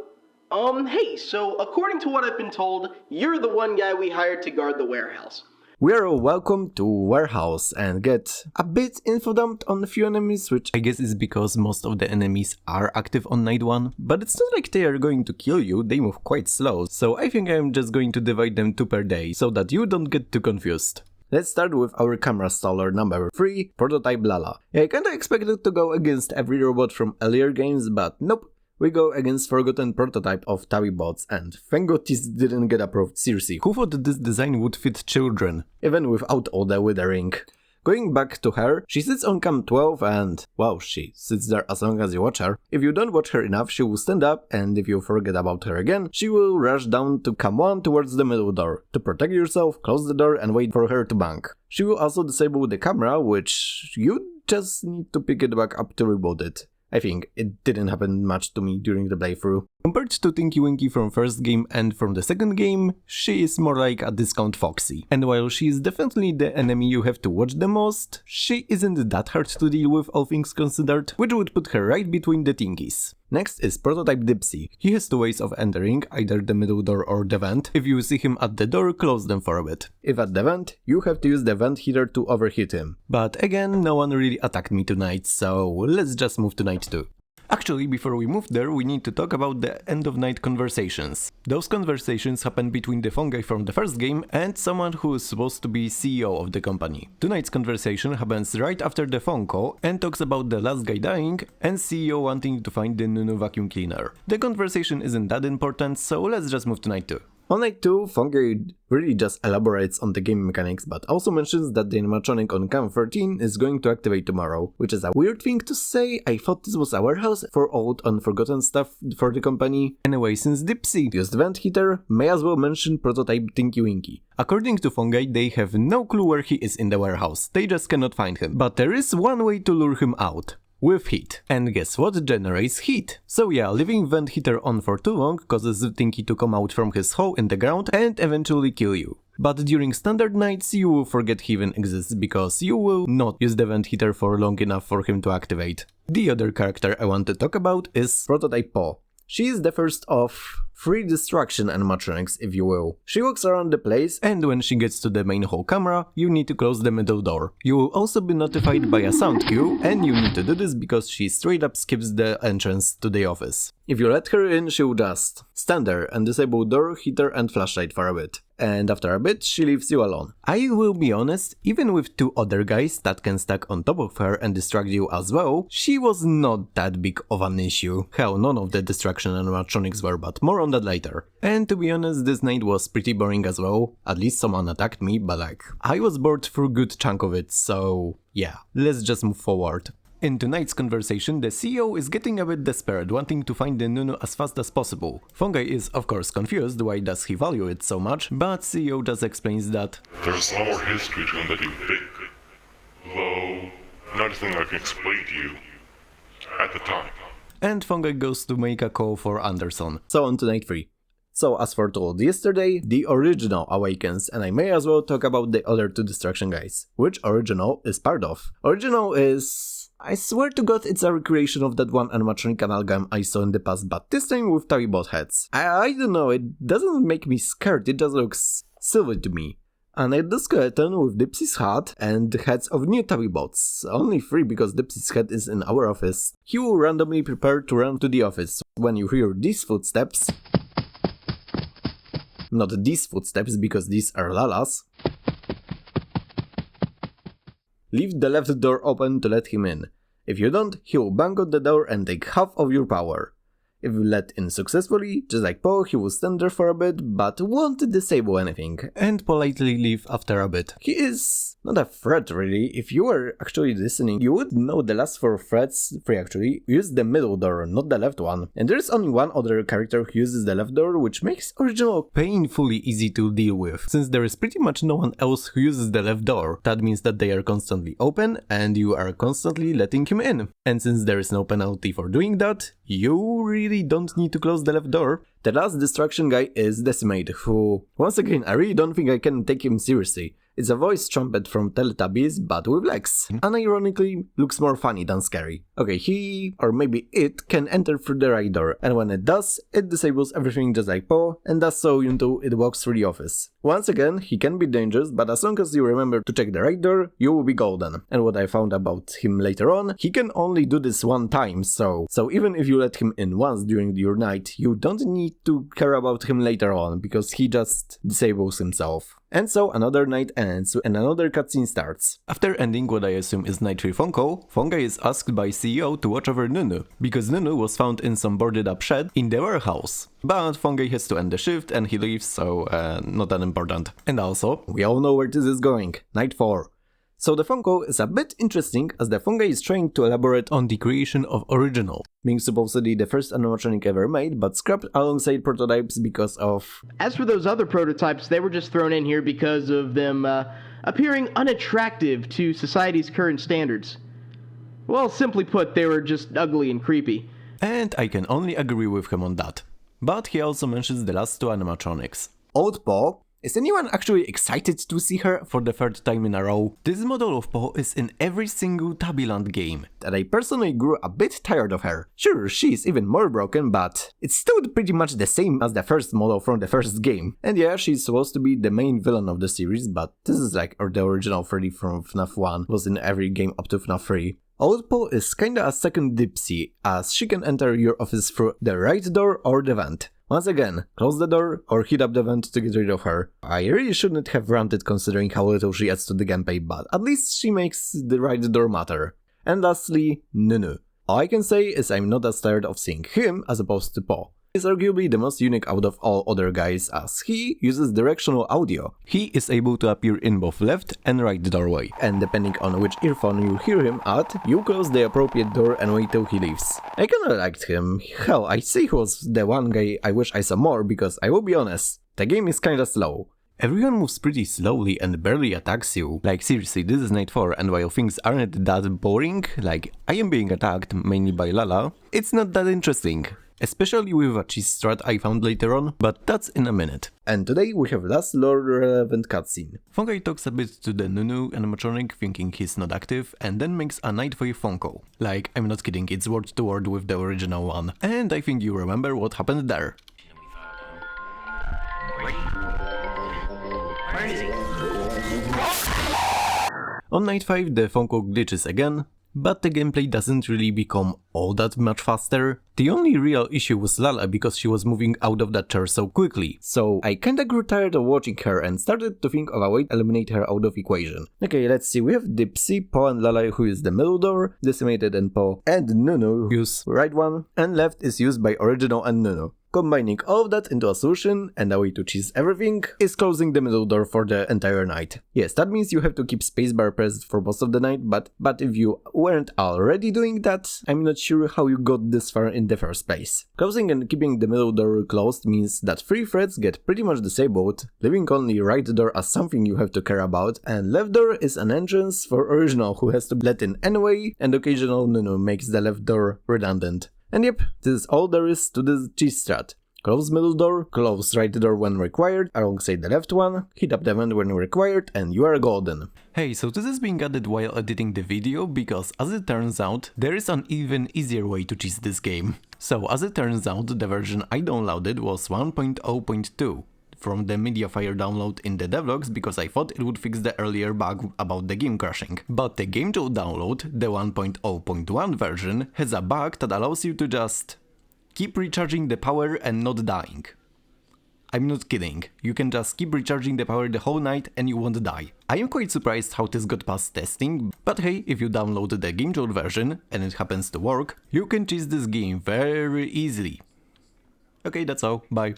Hey, so according to what I've been told, you're the one guy we hired to guard the warehouse. We are welcome to Warehouse and get a bit info dumped on a few enemies, which I guess is because most of the enemies are active on night 1. But it's not like they are going to kill you, they move quite slow, so I think I'm just going to divide them 2 per day, so that you don't get too confused. Let's start with our camera staller number 3, Prototype Lala. I kinda expected to go against every robot from earlier games, but nope. We go against forgotten prototype of Tubbybots, and thank god this didn't get approved. Seriously, who thought this design would fit children, even without all the withering? Going back to her, she sits on cam 12 and, wow, she sits there as long as you watch her. If you don't watch her enough, she will stand up, and if you forget about her again, she will rush down to cam 1 towards the middle door. To protect yourself, close the door and wait for her to bank. She will also disable the camera, which you just need to pick it back up to reboot it. I think it didn't happen much to me during the playthrough. Compared to Tinky Winky from first game and from the second game, she is more like a discount Foxy. And while she is definitely the enemy you have to watch the most, she isn't that hard to deal with all things considered, which would put her right between the Tinkies. Next is Prototype Dipsy. He has 2 ways of entering, either the middle door or the vent. If you see him at the door, close them for a bit. If at the vent, you have to use the vent heater to overheat him. But again, no one really attacked me tonight, so let's just move to night 2. Actually, before we move there, we need to talk about the end of night conversations. Those conversations happen between the phone guy from the first game and someone who is supposed to be CEO of the company. Tonight's conversation happens right after the phone call and talks about the last guy dying and CEO wanting to find the Nunu vacuum cleaner. The conversation isn't that important, so let's just move to night 2. On night 2, Fungi really just elaborates on the game mechanics, but also mentions that the animatronic on Cam 13 is going to activate tomorrow, which is a weird thing to say. I thought this was a warehouse for old unforgotten stuff for the company. Anyway, since Dipsy used Vent Heater, may as well mention prototype Tinky Winky. According to Fungi, they have no clue where he is in the warehouse, they just cannot find him. But there is one way to lure him out. With heat. And guess what generates heat? So yeah, leaving Vent Heater on for too long causes Tinky to come out from his hole in the ground and eventually kill you. But during standard nights you will forget he even exists because you will not use the Vent Heater for long enough for him to activate. The other character I want to talk about is Prototype Paw. She is the first of 3 distraction animatronics, if you will. She walks around the place, and when she gets to the main hall camera, you need to close the middle door. You will also be notified by a sound cue, and you need to do this because she straight up skips the entrance to the office. If you let her in, she will just stand there and disable door, heater and flashlight for a bit. And after a bit, she leaves you alone. I will be honest, even with 2 other guys that can stack on top of her and distract you as well, she was not that big of an issue. Hell, none of the distraction animatronics were, but more on that later. And to be honest, this night was pretty boring as well. At least someone attacked me, but I was bored for a good chunk of it, so yeah, let's just move forward. In tonight's conversation, the CEO is getting a bit desperate, wanting to find the Nunu as fast as possible. Fungi is of course confused why does he value it so much, but CEO just explains that there's a lot more history to him than you think. Though, not everything I can explain to you at the time. And Fungi goes to make a call for Anderson. So on to night 3. So as foretold yesterday, the original awakens, and I may as well talk about the other 2 distraction guys, which original is part of. Original is... I swear to god it's a recreation of that one animatronic amalgam I saw in the past, but this time with Tubbybot heads. I don't know, it doesn't make me scared, it just looks silly to me. An exoskeleton with Dipsy's hat and the heads of new Tubbybots. Only 3 because Dipsy's head is in our office. He will randomly prepare to run to the office. When you hear these footsteps... Not these footsteps because these are Lala's. Leave the left door open to let him in. If you don't, he will bang on the door and take half of your power. If you let in successfully, just like Poe, he will stand there for a bit, but won't disable anything, and politely leave after a bit. He is not a threat really. If you were actually listening, you would know the last 4 threats, 3 actually, use the middle door, not the left one. And there is only one other character who uses the left door, which makes original painfully easy to deal with. Since there is pretty much no one else who uses the left door, that means that they are constantly open, and you are constantly letting him in. And since there is no penalty for doing that, you really don't need to close the left door. The last distraction guy is Decimate, who, once again, I really don't think I can take him seriously. It's a voice trumpet from Teletubbies, but with legs. Unironically, looks more funny than scary. Okay, he, or maybe it, can enter through the right door, and when it does, it disables everything just like Poe, and does so until it walks through the office. Once again, he can be dangerous, but as long as you remember to check the right door, you will be golden. And what I found about him later on, he can only do this one time, so even if you let him in once during your night, you don't need to care about him later on, because he just disables himself. And so another night ends and another cutscene starts. After ending what I assume is night 3 phone call, Fungi is asked by CEO to watch over Nunu, because Nunu was found in some boarded up shed in the warehouse. But Fungi has to end the shift and he leaves, so not that important. And also, we all know where this is going, night 4. So the phone call is a bit interesting as the Fungi is trying to elaborate on the creation of Original, being supposedly the first animatronic ever made, but scrapped alongside prototypes because of... As for those other prototypes, they were just thrown in here because of them appearing unattractive to society's current standards. Well, simply put, they were just ugly and creepy. And I can only agree with him on that. But he also mentions the last 2 animatronics. Old Paw. Is anyone actually excited to see her for the 3rd time in a row? This model of Poe is in every single Tubbyland game, and I personally grew a bit tired of her. Sure, she's even more broken, but it's still pretty much the same as the first model from the first game. And yeah, she's supposed to be the main villain of the series, but this is like the original Freddy from FNAF 1 was in every game up to FNAF 3. Old Poe is kinda a second Dipsy, as she can enter your office through the right door or the vent. Once again, close the door or heat up the vent to get rid of her. I really shouldn't have ranted considering how little she adds to the gameplay, but at least she makes the right door matter. And lastly, Nunu. All I can say is I'm not as tired of seeing him as opposed to Poe. is arguably the most unique out of all other guys as he uses directional audio. He is able to appear in both left and right doorway, and depending on which earphone you hear him at, you close the appropriate door and wait till he leaves. I kinda liked him. Hell, I say he was the one guy I wish I saw more because I will be honest, the game is kinda slow. Everyone moves pretty slowly and barely attacks you. Like seriously, this is night 4 and while things aren't that boring, like I am being attacked mainly by Lala, it's not that interesting. Especially with a cheese strat I found later on, but that's in a minute. And today we have last lore relevant cutscene. Fungi talks a bit to the Nunu animatronic thinking he's not active and then makes a night 5 phone call. Like, I'm not kidding, it's word to word with the original one. And I think you remember what happened there. Where is he? On night 5 the phone call glitches again, but the gameplay doesn't really become all that much faster. The only real issue was Lala because she was moving out of that chair so quickly, so I kinda grew tired of watching her and started to think of a way to eliminate her out of equation. Okay, let's see, we have Dipsy, Po and Lala who is the middle door, Decimated and Po, and Nunu who's right one, and left is used by Original and Nunu. Combining all of that into a solution and a way to cheese everything is closing the middle door for the entire night. Yes, that means you have to keep spacebar pressed for most of the night, but if you weren't already doing that, I'm not sure how you got this far in the first place. Closing and keeping the middle door closed means that 3 threads get pretty much disabled, leaving only right door as something you have to care about, and left door is an entrance for Original who has to let in anyway, and occasional Nunu makes the left door redundant. And yep, this is all there is to this cheese strat. Close middle door, close right door when required, alongside the left one, hit up the vent when required, and you are golden. Hey, so this is being added while editing the video, because as it turns out, there is an even easier way to cheese this game. So as it turns out, the version I downloaded was 1.0.2. From the Mediafire download in the devlogs because I thought it would fix the earlier bug about the game crashing. But the game to download, the 1.0.1 version, has a bug that allows you to just keep recharging the power and not dying. I'm not kidding, you can just keep recharging the power the whole night and you won't die. I am quite surprised how this got past testing, but hey, if you download the game to version and it happens to work, you can cheese this game very easily. Okay, that's all, bye.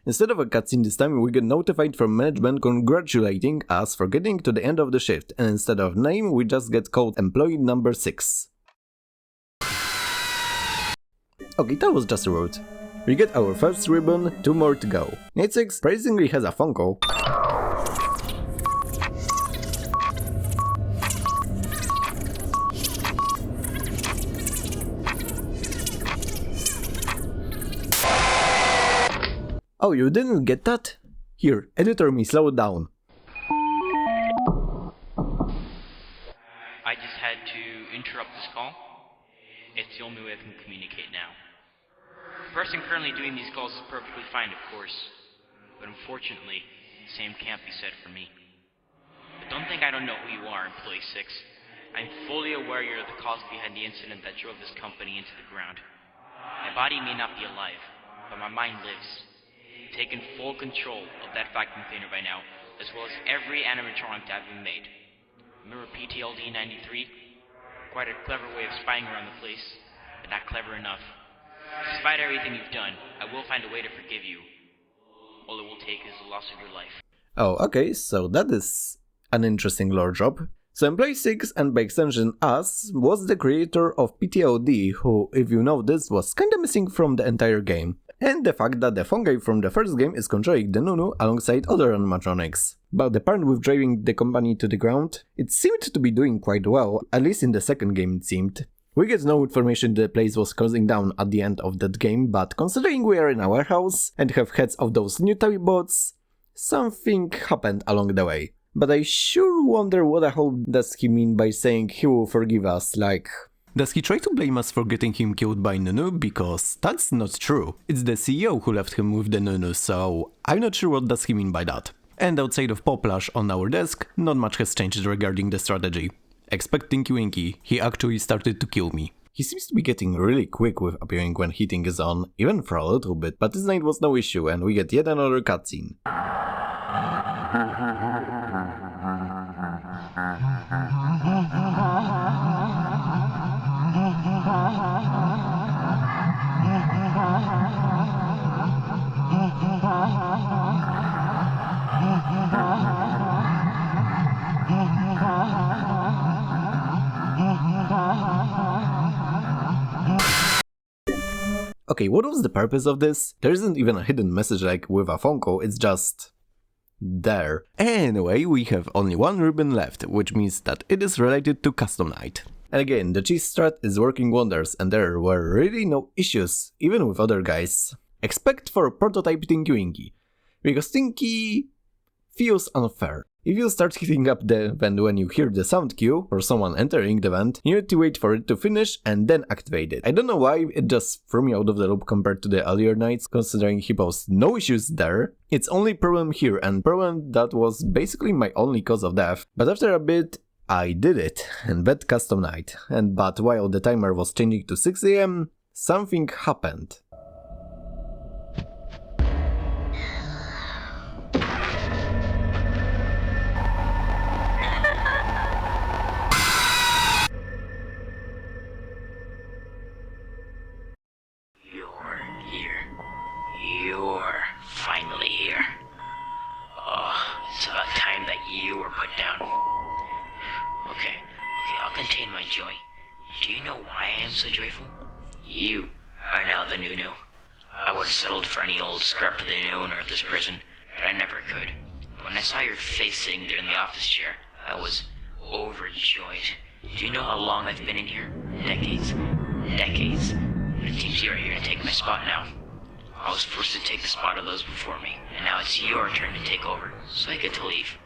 Instead of a cutscene this time, we get notified from management congratulating us for getting to the end of the shift, and instead of name, we just get called employee number 6. Okay, that was just rude. We get our first ribbon, 2 more to go. Night 6 surprisingly has a phone call. Oh, you didn't get that? Here, editor me, slow it down. I just had to interrupt this call. It's the only way I can communicate now. The person currently doing these calls is perfectly fine, of course. But unfortunately, the same can't be said for me. But don't think I don't know who you are, Employee 6. I'm fully aware you're the cause behind the incident that drove this company into the ground. My body may not be alive, but my mind lives. Taken full control of that vacuum cleaner by now, as well as every animatronic that we made. Remember PTLD 93? Quite a clever way of spying around the place, but not clever enough. Despite everything you've done, I will find a way to forgive you. All it will take is the loss of your life. Oh, okay, so that is an interesting lore drop. So Employee 6, and by extension us, was the creator of PTLD, who, if you know this, was kinda missing from the entire game. And the fact that the fungi from the first game is controlling the Nunu alongside other animatronics. But the part with driving the company to the ground, it seemed to be doing quite well, at least in the second game it seemed. We get no information the place was closing down at the end of that game, but considering we are in a warehouse and have heads of those new Tubby bots, something happened along the way. But I sure wonder what the hell does he mean by saying he will forgive us, like... Does he try to blame us for getting him killed by Nunu? Because that's not true. It's the CEO who left him with the Nunu, so I'm not sure what does he mean by that. And outside of Poplash on our desk, not much has changed regarding the strategy. Expect Tinky Winky, he actually started to kill me. He seems to be getting really quick with appearing when heating is on, even for a little bit, but this night was no issue and we get yet another cutscene. Okay, what was the purpose of this? There isn't even a hidden message like with a phone call, it's just there. Anyway, we have only one ribbon left, which means that it is related to Custom Night. And again, the cheese strat is working wonders and there were really no issues, even with other guys. Except for prototype Tinky-Winky, because Tinky feels unfair. If you start hitting up the vent when you hear the sound cue for someone entering the vent, you need to wait for it to finish and then activate it. I don't know why, it just threw me out of the loop compared to the earlier nights, considering he posed no issues there. It's only problem here and problem that was basically my only cause of death. But after a bit, I did it and bet Custom Night. But while the timer was changing to 6 AM, something happened. You're finally here. Oh, it's about time that you were put down. Okay, I'll contain my joy. Do you know why I am so joyful? You are now the Nunu. I would have settled for any old scrap of the owner of this prison, but I never could. When I saw your face sitting there in the office chair, I was overjoyed. Do you know how long I've been in here? Decades. Decades. And it seems you're here to take my spot now. I was forced to take the spot of those before me, and now it's your turn to take over, so I get to leave.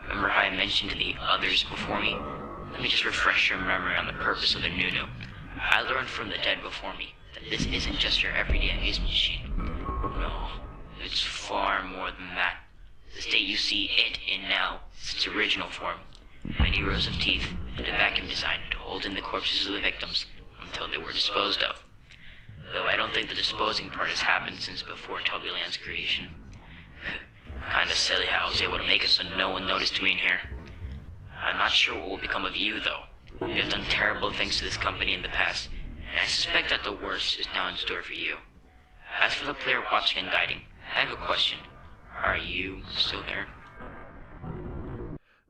Remember how I mentioned to the others before me? Let me just refresh your memory on the purpose of the Nunu. I learned from the dead before me that this isn't just your everyday amusement machine. No, it's far more than that. The state you see it in now is its original form. Many rows of teeth and a vacuum design to hold in the corpses of the victims until they were disposed of. Though I don't think the disposing part has happened since before Tubbyland's creation. Kinda silly how I was able to make it so no one noticed me in here. I'm not sure what will become of you, though. You have done terrible things to this company in the past, and I suspect that the worst is now in store for you. As for the player watching and guiding, I have a question. Are you still there?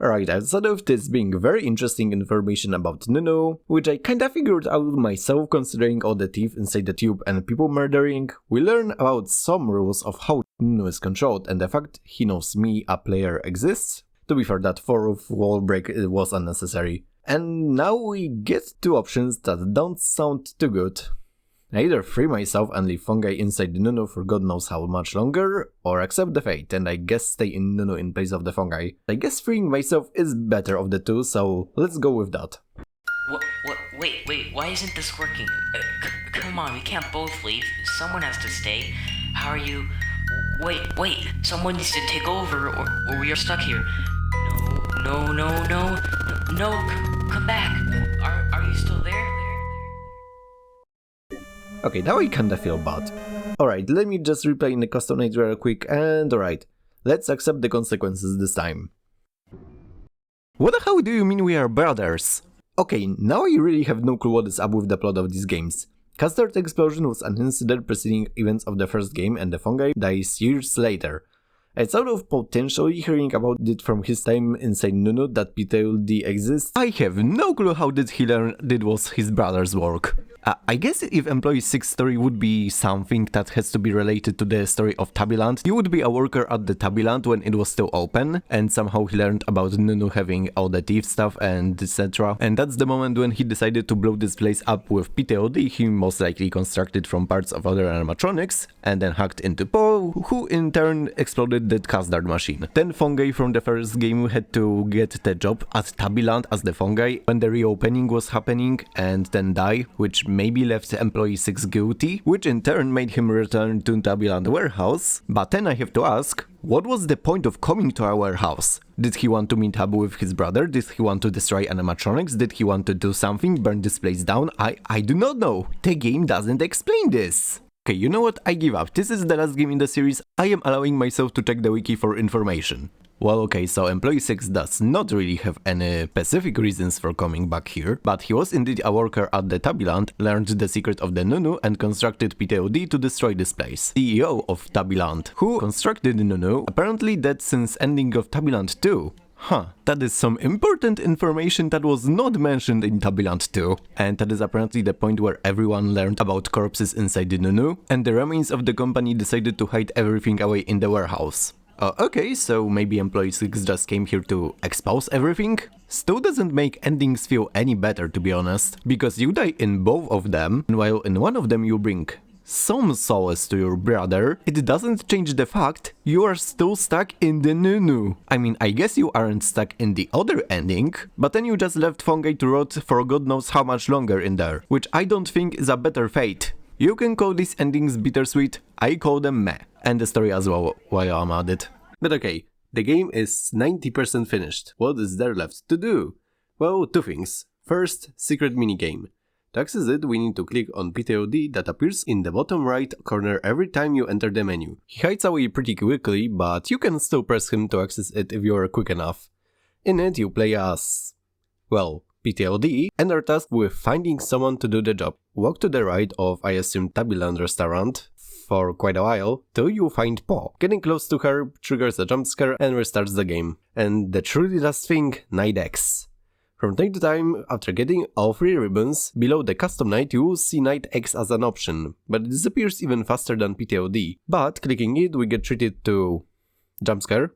Alright, outside of this being very interesting information about Nunu, which I kinda figured out myself considering all the teeth inside the tube and people murdering, we learn about some rules of how Nunu is controlled and the fact he knows me, a player, exists. To be fair, that fourth wall break was unnecessary. And now we get two options that don't sound too good. I either free myself and leave fungi inside the Nunu for god knows how much longer, or accept the fate and I guess stay in Nunu in place of the fungi. I guess freeing myself is better of the two, so let's go with that. Wait, why isn't this working? Come on, we can't both leave. Someone has to stay. How are you? Wait, someone needs to take over or we are stuck here. No, come back. Are you still there? Okay, now I kinda feel bad. Alright, let me just replay in the custom night real quick and alright, let's accept the consequences this time. What the hell do you mean we are brothers? Okay, now I really have no clue what is up with the plot of these games. Custard explosion was an incident preceding events of the first game and the fungi dies years later. It's out of potentially hearing about it from his time inside Nunu that PTLD exists. I have no clue how did he learn it was his brother's work. I guess if Employee 6's story would be something that has to be related to the story of Tubbyland, he would be a worker at the Tubbyland when it was still open, and somehow he learned about Nunu having all the thief stuff and etc. And that's the moment when he decided to blow this place up with PTOD he most likely constructed from parts of other animatronics, and then hacked into Poe, who in turn exploded that custard machine. Then fungi from the first game had to get the job at Tubbyland as the fungi when the reopening was happening, and then die, which maybe left Employee 6 guilty, which in turn made him return to Tubbyland warehouse. But then I have to ask, what was the point of coming to our warehouse? Did he want to meet up with his brother? Did he want to destroy animatronics? Did he want to do something, burn this place down? I do not know. The game doesn't explain this. Okay, you know what? I give up. This is the last game in the series. I am allowing myself to check the wiki for information. Well, okay, so Employee 6 does not really have any specific reasons for coming back here, but he was indeed a worker at the Tubbyland, learned the secret of the Nunu and constructed PTOD to destroy this place. CEO of Tubbyland, who constructed Nunu, apparently dead since ending of Tubbyland 2. That is some important information that was not mentioned in Tubbyland 2. And that is apparently the point where everyone learned about corpses inside the Nunu, and the remains of the company decided to hide everything away in the warehouse. Okay, so maybe Employee 6 just came here to expose everything? Still doesn't make endings feel any better, to be honest, because you die in both of them, and while in one of them you bring some solace to your brother, it doesn't change the fact you are still stuck in the Nunu. I mean, I guess you aren't stuck in the other ending, but then you just left fungi to rot for god knows how much longer in there, which I don't think is a better fate. You can call these endings bittersweet, I call them meh. And the story as well, while I'm at it. But okay, the game is 90% finished. What is there left to do? Well, two things. First, secret minigame. To access it, we need to click on PTOD that appears in the bottom right corner every time you enter the menu. He hides away pretty quickly, but you can still press him to access it if you are quick enough. In it, you play as, well, PTOD, and are tasked with finding someone to do the job. Walk to the right of, I assume, Tubbyland restaurant for quite a while, till you find Paw. Getting close to her triggers a jump scare and restarts the game. And the truly last thing, Night X. From time to time, after getting all 3 ribbons, below the custom night you will see Night X as an option, but it disappears even faster than PTOD. But clicking it, we get treated to jump scare.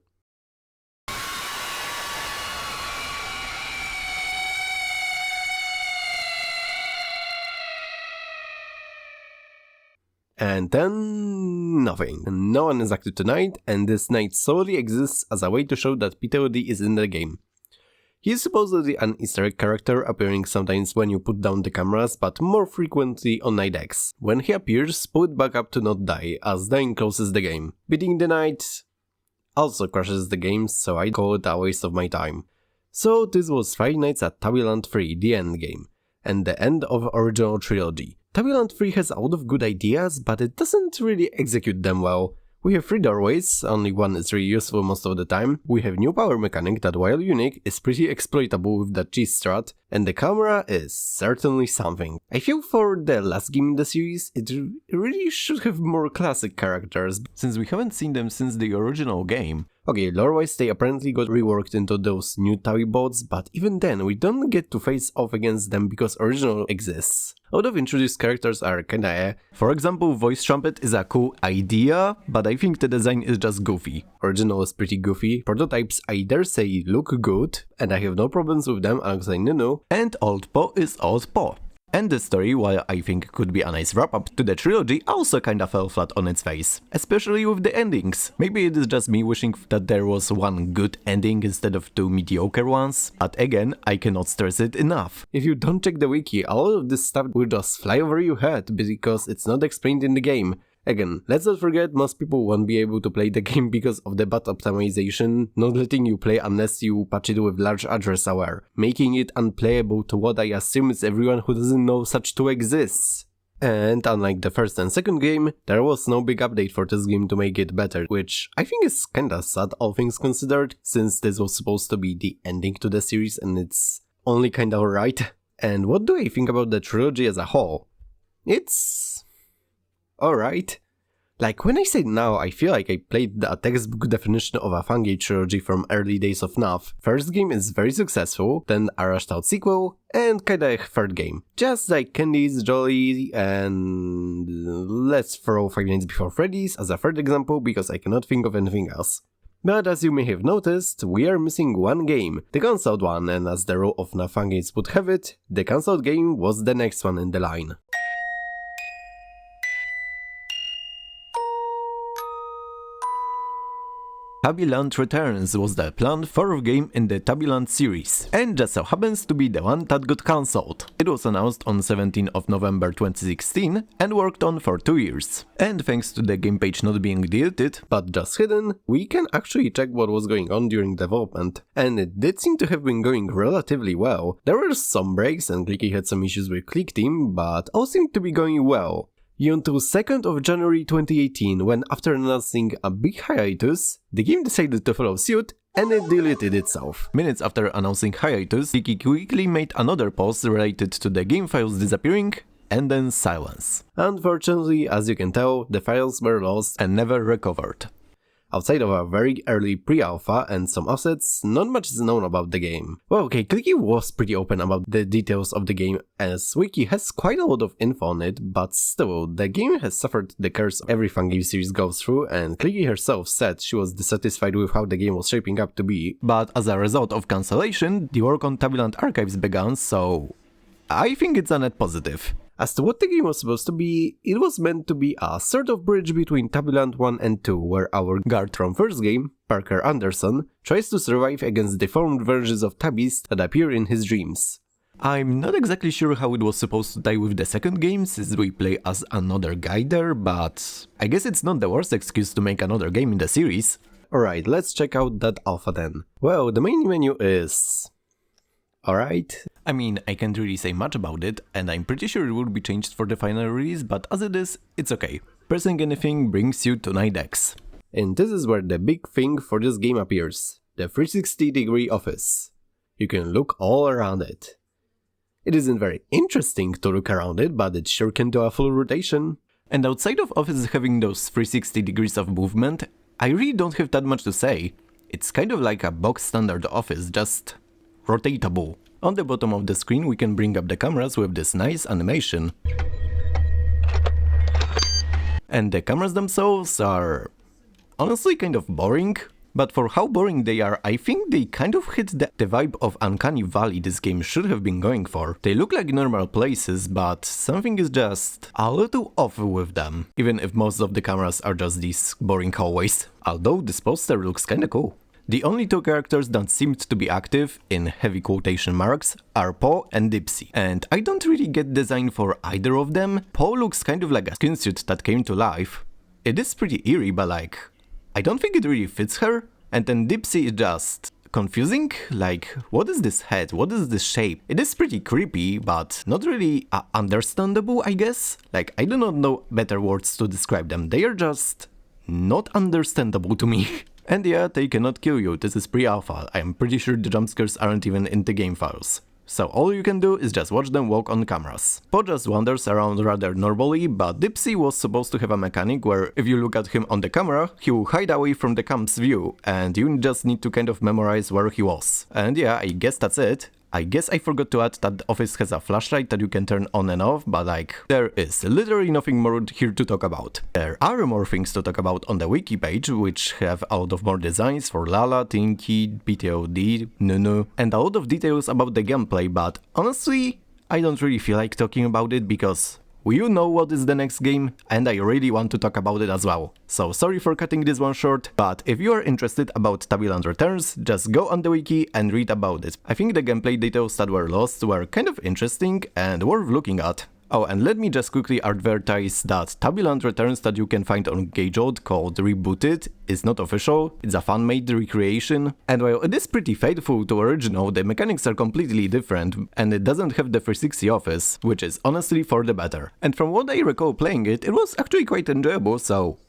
And then nothing. No one is active tonight, and this night solely exists as a way to show that PTOD is in the game. He is supposedly an Easter egg character, appearing sometimes when you put down the cameras, but more frequently on Night X. When he appears, pull it back up to not die, as dying closes the game. Beating the night also crashes the game, so I call it a waste of my time. So this was Five Nights at Tubbyland 3, the end game, and the end of original trilogy. Tubbyland 3 has a lot of good ideas, but it doesn't really execute them well. We have 3 doorways, only one is really useful most of the time. We have new power mechanic that, while unique, is pretty exploitable with the cheese strat, and the camera is certainly something. I feel for the last game in the series, it really should have more classic characters, since we haven't seen them since the original game. Okay, lore-wise they apparently got reworked into those new Tubby bots, but even then we don't get to face off against them because original exists. A lot of introduced characters are kinda eh. For example, Voice Trumpet is a cool idea, but I think the design is just goofy. Original is pretty goofy, prototypes I dare say look good, and I have no problems with them alongside Nunu, and Old Po is Old Po. And the story, while I think could be a nice wrap-up to the trilogy, also kinda fell flat on its face. Especially with the endings. Maybe it is just me wishing that there was one good ending instead of 2 mediocre ones, but again, I cannot stress it enough. If you don't check the wiki, all of this stuff will just fly over your head because it's not explained in the game. Again, let's not forget most people won't be able to play the game because of the bad optimization, not letting you play unless you patch it with large address aware, making it unplayable to what I assume is everyone who doesn't know such tool exists. And unlike the first and second game, there was no big update for this game to make it better, which I think is kinda sad all things considered, since this was supposed to be the ending to the series and it's only kinda alright. And what do I think about the trilogy as a whole? It's alright. Like, when I say now, I feel like I played a textbook definition of a fungi trilogy from early days of FNAF. First game is very successful, then a rushed out sequel, and kinda a third game. Just like Candy's, Jolly, and let's throw 5 Nights Before Freddy's as a third example because I cannot think of anything else. But as you may have noticed, we are missing one game, the cancelled one, and as the role of FNAF Fungates would have it, the cancelled game was the next one in the line. Tubbyland Returns was the planned 4th game in the Tubbyland series, and just so happens to be the one that got cancelled. It was announced on 17th of November 2016 and worked on for 2 years. And thanks to the game page not being deleted, but just hidden, we can actually check what was going on during development. And it did seem to have been going relatively well. There were some breaks and Clicky had some issues with Click Team, but all seemed to be going well. Until 2nd of January 2018, when after announcing a big hiatus, the game decided to follow suit and it deleted itself. Minutes after announcing hiatus, Clicky quickly made another post related to the game files disappearing, and then silence. Unfortunately, as you can tell, the files were lost and never recovered. Outside of a very early pre-alpha and some offsets, not much is known about the game. Well, okay, Clicky was pretty open about the details of the game, as Wiki has quite a lot of info on it, but still, the game has suffered the curse every fun game series goes through, and Clicky herself said she was dissatisfied with how the game was shaping up to be, but as a result of cancellation, the work on Tubbyland Archives began, so I think it's a net positive. As to what the game was supposed to be, it was meant to be a sort of bridge between Tubbyland 1 and 2, where our guard from first game, Parker Anderson, tries to survive against deformed versions of Tubbies that appear in his dreams. I'm not exactly sure how it was supposed to tie with the second game, since we play as another guy there, but I guess it's not the worst excuse to make another game in the series. Alright, let's check out that alpha then. Well, the main menu is... alright. I mean, I can't really say much about it, and I'm pretty sure it will be changed for the final release, but as it is, it's okay. Pressing anything brings you to Night X. And this is where the big thing for this game appears, the 360-degree office. You can look all around it. It isn't very interesting to look around it, but it sure can do a full rotation. And outside of office having those 360 degrees of movement, I really don't have that much to say. It's kind of like a box standard office, just rotatable. On the bottom of the screen we can bring up the cameras with this nice animation. And the cameras themselves are honestly kind of boring, but for how boring they are, I think they kind of hit the vibe of Uncanny Valley this game should have been going for. They look like normal places, but something is just a little off with them, even if most of the cameras are just these boring hallways. Although this poster looks kinda cool. The only two characters that seemed to be active, in heavy quotation marks, are Paul and Dipsy. And I don't really get design for either of them. Paul looks kind of like a skin suit that came to life. It is pretty eerie, but like, I don't think it really fits her. And then Dipsy is just confusing, like, what is this head, what is this shape? It is pretty creepy, but not really understandable, I guess. Like, I do not know better words to describe them, they are just not understandable to me. And yeah, they cannot kill you, this is pre-alpha, I am pretty sure the jumpscares aren't even in the game files. So all you can do is just watch them walk on cameras. Paul just wanders around rather normally, but Dipsy was supposed to have a mechanic where if you look at him on the camera, he will hide away from the cam's view, and you just need to kind of memorize where he was. And yeah, I guess that's it. I guess I forgot to add that the office has a flashlight that you can turn on and off, but like, there is literally nothing more here to talk about. There are more things to talk about on the wiki page, which have a lot of more designs for Lala, Tinky, PTOD, Nunu, and a lot of details about the gameplay, but honestly, I don't really feel like talking about it because you know what is the next game, and I really want to talk about it as well. So sorry for cutting this one short, but if you are interested about Tubbyland Returns, just go on the wiki and read about it. I think the gameplay details that were lost were kind of interesting and worth looking at. Oh, and let me just quickly advertise that Tubbyland Returns that you can find on Gageold called Rebooted is not official, it's a fan-made recreation, and while it is pretty faithful to original, the mechanics are completely different, and it doesn't have the 360 office, which is honestly for the better. And from what I recall playing it, it was actually quite enjoyable, so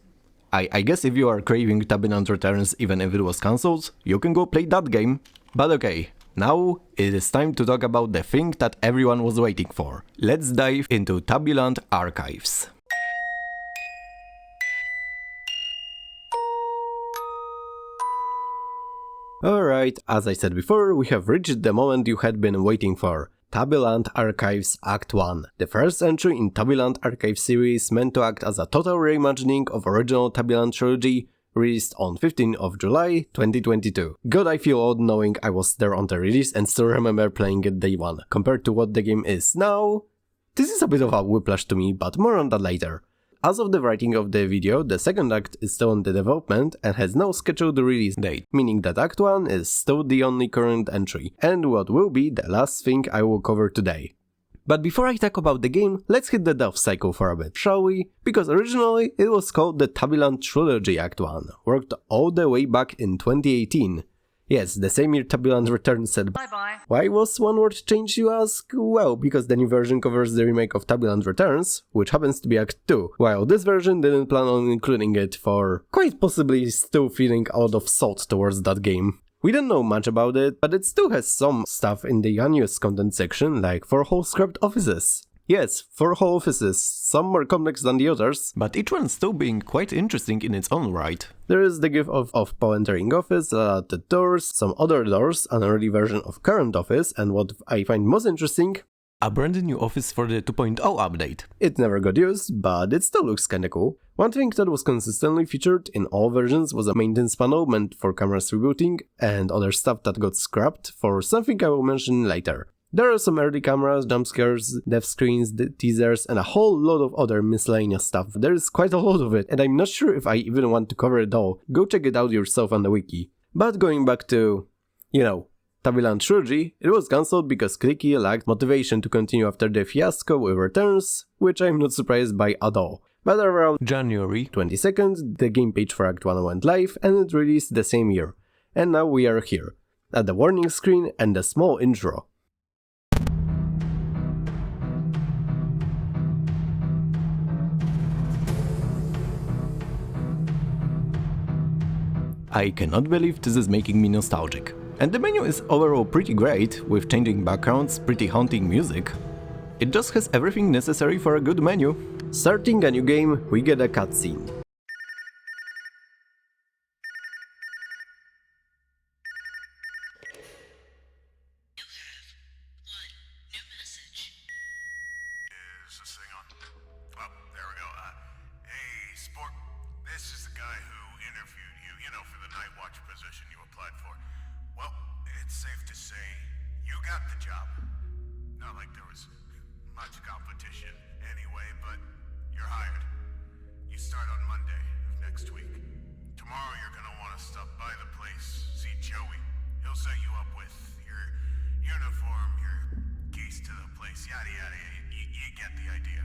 I guess if you are craving Tubbyland Returns even if it was cancelled, you can go play that game. But okay. Now it is time to talk about the thing that everyone was waiting for. Let's dive into Tubbyland Archives. Alright, as I said before, we have reached the moment you had been waiting for. Tubbyland Archives Act 1. The first entry in Tubbyland Archives series meant to act as a total reimagining of original Tubbyland trilogy, released on 15th of July 2022. God, I feel old knowing I was there on the release and still remember playing it day one. Compared to what the game is now, this is a bit of a whiplash to me, but more on that later. As of the writing of the video, the second act is still in the development and has no scheduled release date, meaning that Act 1 is still the only current entry, and what will be the last thing I will cover today. But before I talk about the game, let's hit the dev cycle for a bit, shall we? Because originally it was called the Tubbyland Trilogy Act 1, worked all the way back in 2018. Yes, the same year Tubbyland Return said bye-bye. Why was one word changed, you ask? Well, because the new version covers the remake of Tubbyland Returns, which happens to be Act 2, while this version didn't plan on including it for quite possibly still feeling a lot of salt towards that game. We don't know much about it, but it still has some stuff in the unused content section, like 4 whole scrapped offices. Yes, 4 whole offices, some more complex than the others, but each one still being quite interesting in its own right. There is the gift of Paul entering office, the doors, some other doors, an early version of current office, and what I find most interesting, a brand new office for the 2.0 update. It never got used, but it still looks kinda cool. One thing that was consistently featured in all versions was a maintenance panel meant for cameras rebooting, and other stuff that got scrapped for something I will mention later. There are some early cameras, jump scares, death screens, teasers, and a whole lot of other miscellaneous stuff. There is quite a lot of it, and I'm not sure if I even want to cover it all. Go check it out yourself on the wiki. But going back to, Tubbyland Trilogy, it was cancelled because Clicky lacked motivation to continue after the fiasco with Returns, which I'm not surprised by at all. But around January 22nd, the game page for Act 1 went live and it released the same year. And now we are here, at the warning screen and the small intro. I cannot believe this is making me nostalgic. And the menu is overall pretty great, with changing backgrounds, pretty haunting music. It just has everything necessary for a good menu. Starting a new game, we get a cutscene. Is this thing on? Oh, there we go. Hey, Sport. This is the guy who interviewed you, for the night watch position you applied for. Well, it's safe to say you got the job. Not like there was much competition anyway, but you're hired. You start on Monday of next week. Tomorrow you're gonna want to stop by the place, see Joey. He'll set you up with your uniform, your keys to the place, yada yada. You get the idea.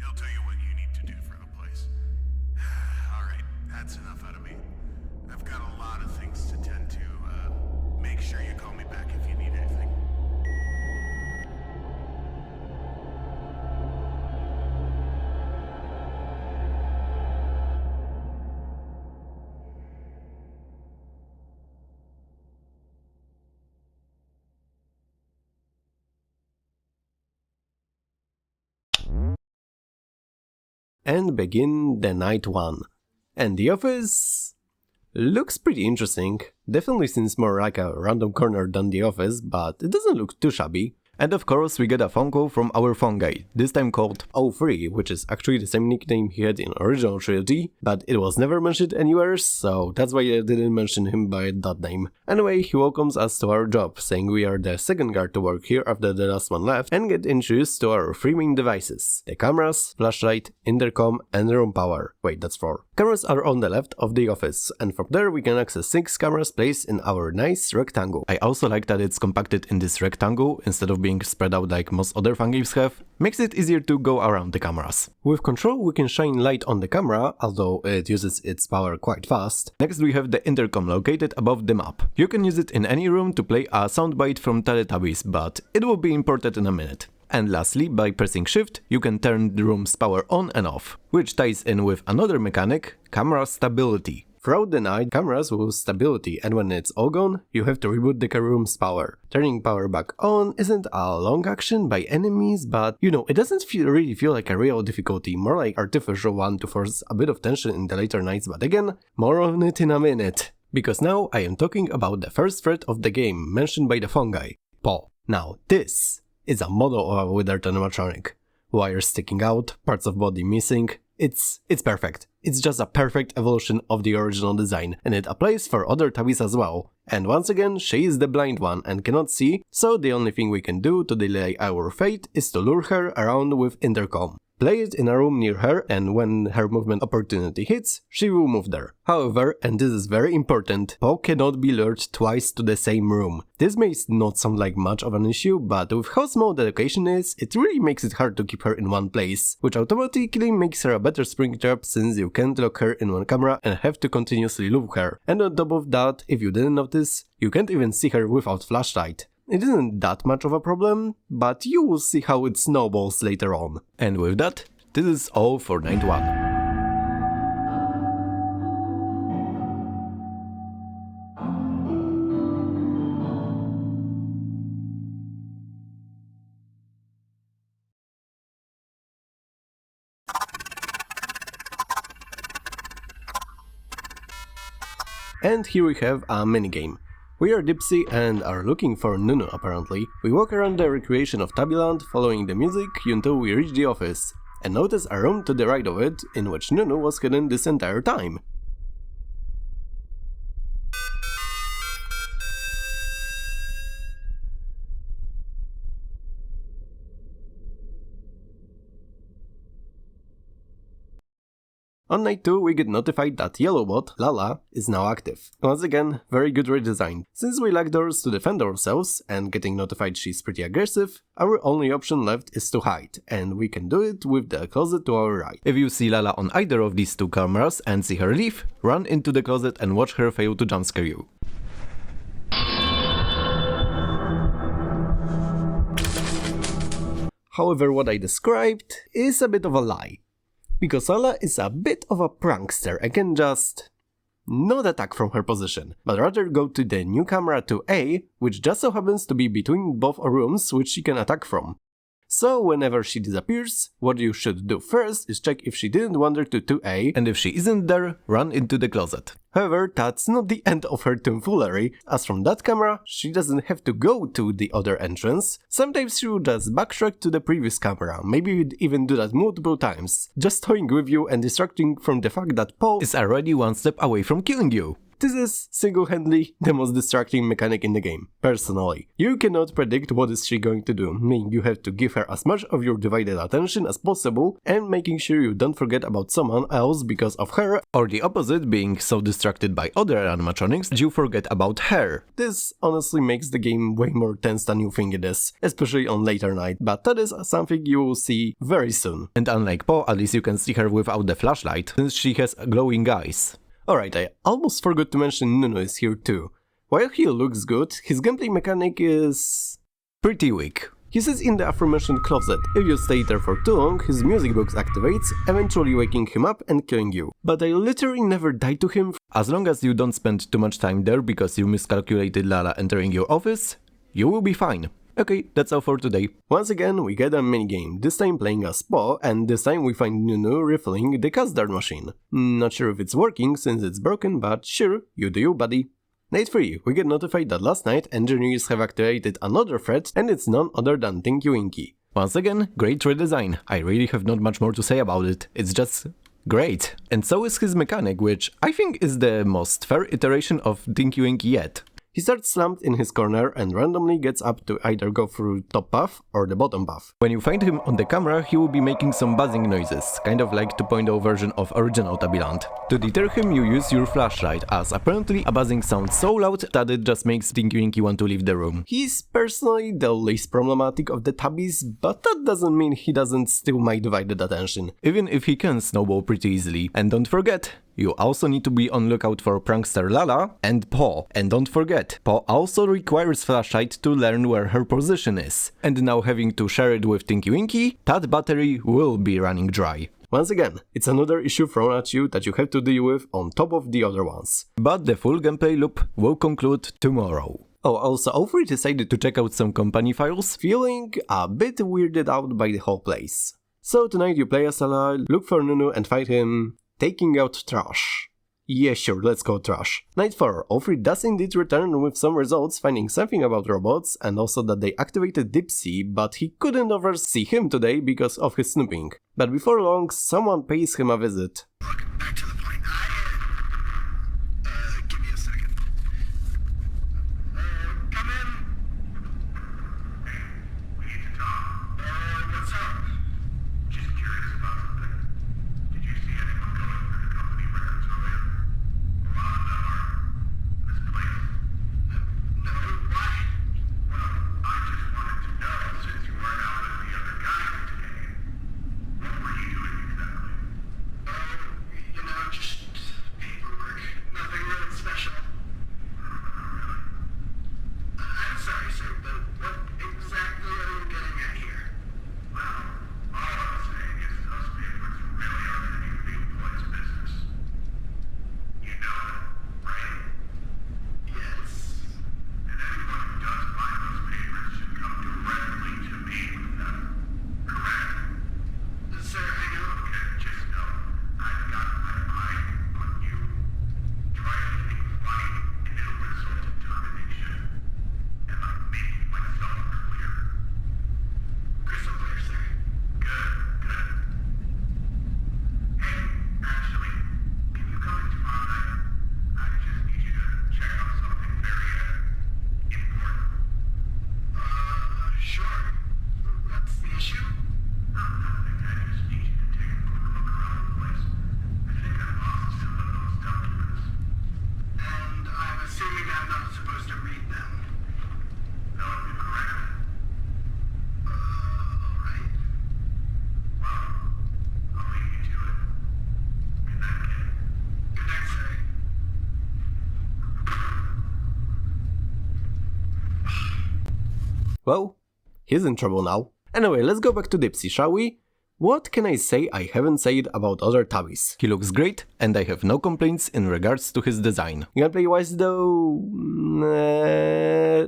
He'll tell you what you need to do for the place. Alright, that's enough out of me. I've got a lot of things to tend to. Make sure you call me back if you need anything. And begin the night 1. And the office looks pretty interesting. Definitely seems more like a random corner than the office, but it doesn't look too shabby. And of course we get a phone call from our phone guy, this time called 03, which is actually the same nickname he had in original trilogy, but it was never mentioned anywhere, so that's why I didn't mention him by that name. Anyway, he welcomes us to our job, saying we are the second guard to work here after the last one left, and get introduced to our 3 main devices: the cameras, flashlight, intercom, and room power. Wait, that's 4. Cameras are on the left of the office, and from there we can access 6 cameras placed in our nice rectangle. I also like that it's compacted in this rectangle instead of being spread out like most other fan games have. Makes it easier to go around the cameras. With control we can shine light on the camera, although it uses its power quite fast. Next we have the intercom located above the map. You can use it in any room to play a soundbite from Teletubbies, but it will be imported in a minute. And lastly, by pressing shift, you can turn the room's power on and off, which ties in with another mechanic, camera stability. Throughout the night, cameras will lose stability, and when it's all gone, you have to reboot the room's power. Turning power back on isn't a long action by any means, but it doesn't really feel like a real difficulty, more like artificial one to force a bit of tension in the later nights, but again, more on it in a minute. Because now I am talking about the first threat of the game, mentioned by the phone guy, Paul. Now this is a model of a withered animatronic. Wires sticking out, parts of body missing. It's perfect. It's just a perfect evolution of the original design, and it applies for other Tubbies as well. And once again, she is the blind one and cannot see, so the only thing we can do to delay our fate is to lure her around with intercom. Play it in a room near her, and when her movement opportunity hits, she will move there. However, and this is very important, Paul cannot be lured twice to the same room. This may not sound like much of an issue, but with how small the location is, it really makes it hard to keep her in one place, which automatically makes her a better spring trap since you can't lock her in one camera and have to continuously loop her. And on top of that, if you didn't notice, you can't even see her without flashlight. It isn't that much of a problem, but you will see how it snowballs later on. And with that, this is all for night 1. And here we have a minigame. We are Dipsy and are looking for Nunu apparently. We walk around the recreation of Tubbyland, following the music until we reach the office, and notice a room to the right of it, in which Nunu was hidden this entire time. On night 2, we get notified that Yellowbot, Lala, is now active. Once again, very good redesign. Since we lack doors to defend ourselves, and getting notified she's pretty aggressive, our only option left is to hide, and we can do it with the closet to our right. If you see Lala on either of these two cameras and see her leave, run into the closet and watch her fail to jumpscare you. However, what I described is a bit of a lie. Because Lala is a bit of a prankster and can just not attack from her position, but rather go to the new camera to A, which just so happens to be between both rooms which she can attack from. So whenever she disappears, what you should do first is check if she didn't wander to 2A, and if she isn't there, run into the closet. However, that's not the end of her tomfoolery, as from that camera, she doesn't have to go to the other entrance. Sometimes she will just backtrack to the previous camera, maybe you'd even do that multiple times, just toying with you and distracting from the fact that Paul is already one step away from killing you. This is single-handedly the most distracting mechanic in the game, personally. You cannot predict what is she going to do, meaning you have to give her as much of your divided attention as possible and making sure you don't forget about someone else because of her, or the opposite, being so distracted by other animatronics that you forget about her. This honestly makes the game way more tense than you think it is, especially on later night, but that is something you will see very soon. And unlike Poe, at least you can see her without the flashlight, since she has glowing eyes. Alright, I almost forgot to mention Nunu is here too. While he looks good, his gameplay mechanic is pretty weak. He sits in the aforementioned closet. If you stay there for too long, his music box activates, eventually waking him up and killing you. But I literally never die to him. As long as you don't spend too much time there because you miscalculated Lala entering your office, you will be fine. Okay, that's all for today. Once again, we get a minigame, this time playing as Paw, and this time we find Nunu refilling the custard machine. Not sure if it's working since it's broken, but sure, you do you, buddy. Night 3, we get notified that last night engineers have activated another threat, and it's none other than Tinky Winky. Once again, great redesign. I really have not much more to say about it, it's just great. And so is his mechanic, which I think is the most fair iteration of Tinky Winky yet. He starts slumped in his corner and randomly gets up to either go through top path or the bottom path. When you find him on the camera, he will be making some buzzing noises, kind of like 2.0 version of original Tubbyland. To deter him, you use your flashlight, as apparently a buzzing sounds so loud that it just makes Tinky Winky want to leave the room. He's personally the least problematic of the Tubbies, but that doesn't mean he doesn't steal my divided attention, even if he can snowball pretty easily. And don't forget, you also need to be on lookout for prankster Lala and Paw. And don't forget, Paw also requires flashlight to learn where her position is. And now having to share it with Tinky Winky, that battery will be running dry. Once again, it's another issue thrown at you that you have to deal with on top of the other ones. But the full gameplay loop will conclude tomorrow. Oh, also, Alfred decided to check out some company files, feeling a bit weirded out by the whole place. So tonight you play as Lala, look for Nunu and fight him taking out trash. Yeah, sure, let's go trash. Night 4, Alfred does indeed return with some results, finding something about robots, and also that they activated Dipsy, but he couldn't oversee him today because of his snooping. But before long, someone pays him a visit. Look, back to the point. Give me a second. Come in. We need to talk. What's up? Just curious about something. Did you see anyone going through the company records earlier? Rhonda or this place? No, why? Well, I just wanted to know, since you weren't out with the other guys today, what were you doing exactly? well, he's in trouble now. Anyway, let's go back to Dipsy, shall we? What can I say I haven't said about other Tubbies? He looks great, and I have no complaints in regards to his design. Gameplay-wise though...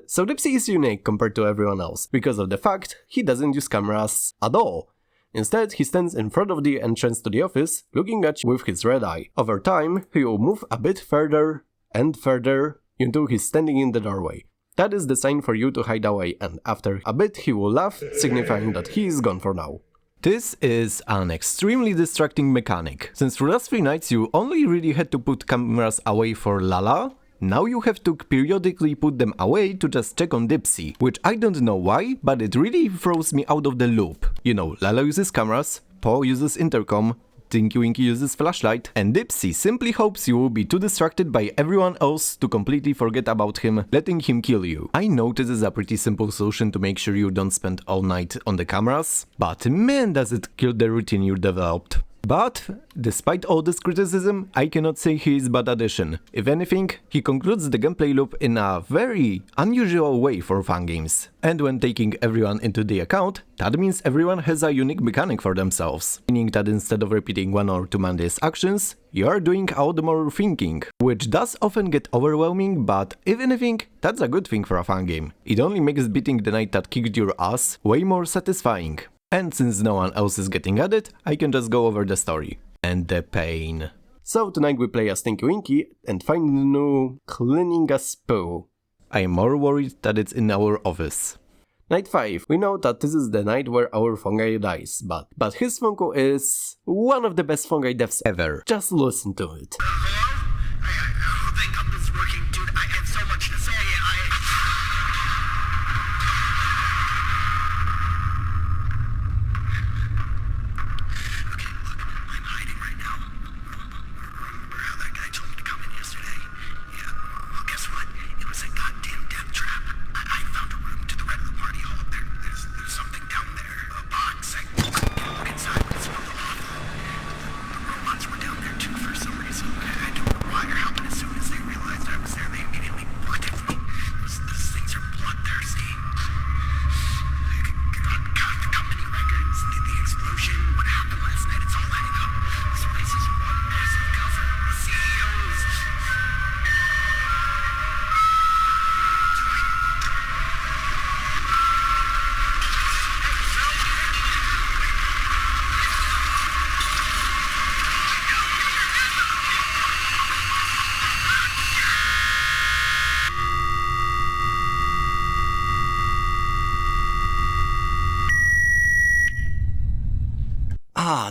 So Dipsy is unique compared to everyone else, because of the fact he doesn't use cameras at all. Instead, he stands in front of the entrance to the office, looking at you with his red eye. Over time, he will move a bit further and further until he's standing in the doorway. That is the sign for you to hide away, and after a bit he will laugh, signifying that he is gone for now. This is an extremely distracting mechanic. Since for the last 3 nights you only really had to put cameras away for Lala, now you have to periodically put them away to just check on Dipsy, which I don't know why, but it really throws me out of the loop. You know, Lala uses cameras, Paw uses intercom, Tinky Winky uses flashlight, and Dipsy simply hopes you will be too distracted by everyone else to completely forget about him, letting him kill you. I know this is a pretty simple solution to make sure you don't spend all night on the cameras, but man does it kill the routine you developed. But, despite all this criticism, I cannot say he is bad addition. If anything, he concludes the gameplay loop in a very unusual way for fan games. And when taking everyone into the account, that means everyone has a unique mechanic for themselves. Meaning that instead of repeating 1 or 2 Monday's actions, you are doing all the more thinking. Which does often get overwhelming, but if anything, that's a good thing for a fan game. It only makes beating the night that kicked your ass way more satisfying. And since no one else is getting at it, I can just go over the story. And the pain. So tonight we play as Tinky Winky and find the new cleaning a poo. I am more worried that it's in our office. Night 5. We know that this is the night where our fungi dies, but his fungo is one of the best fungi deaths ever. Just listen to it. Hello? Thank God this is working, dude. I have so much to say.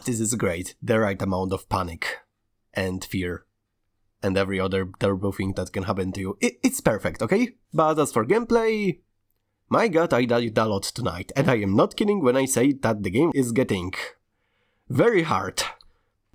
This is great. The right amount of panic and fear and every other terrible thing that can happen to you. It's perfect, okay? But as for gameplay, my god, I died a lot tonight, and I am not kidding when I say that the game is getting very hard.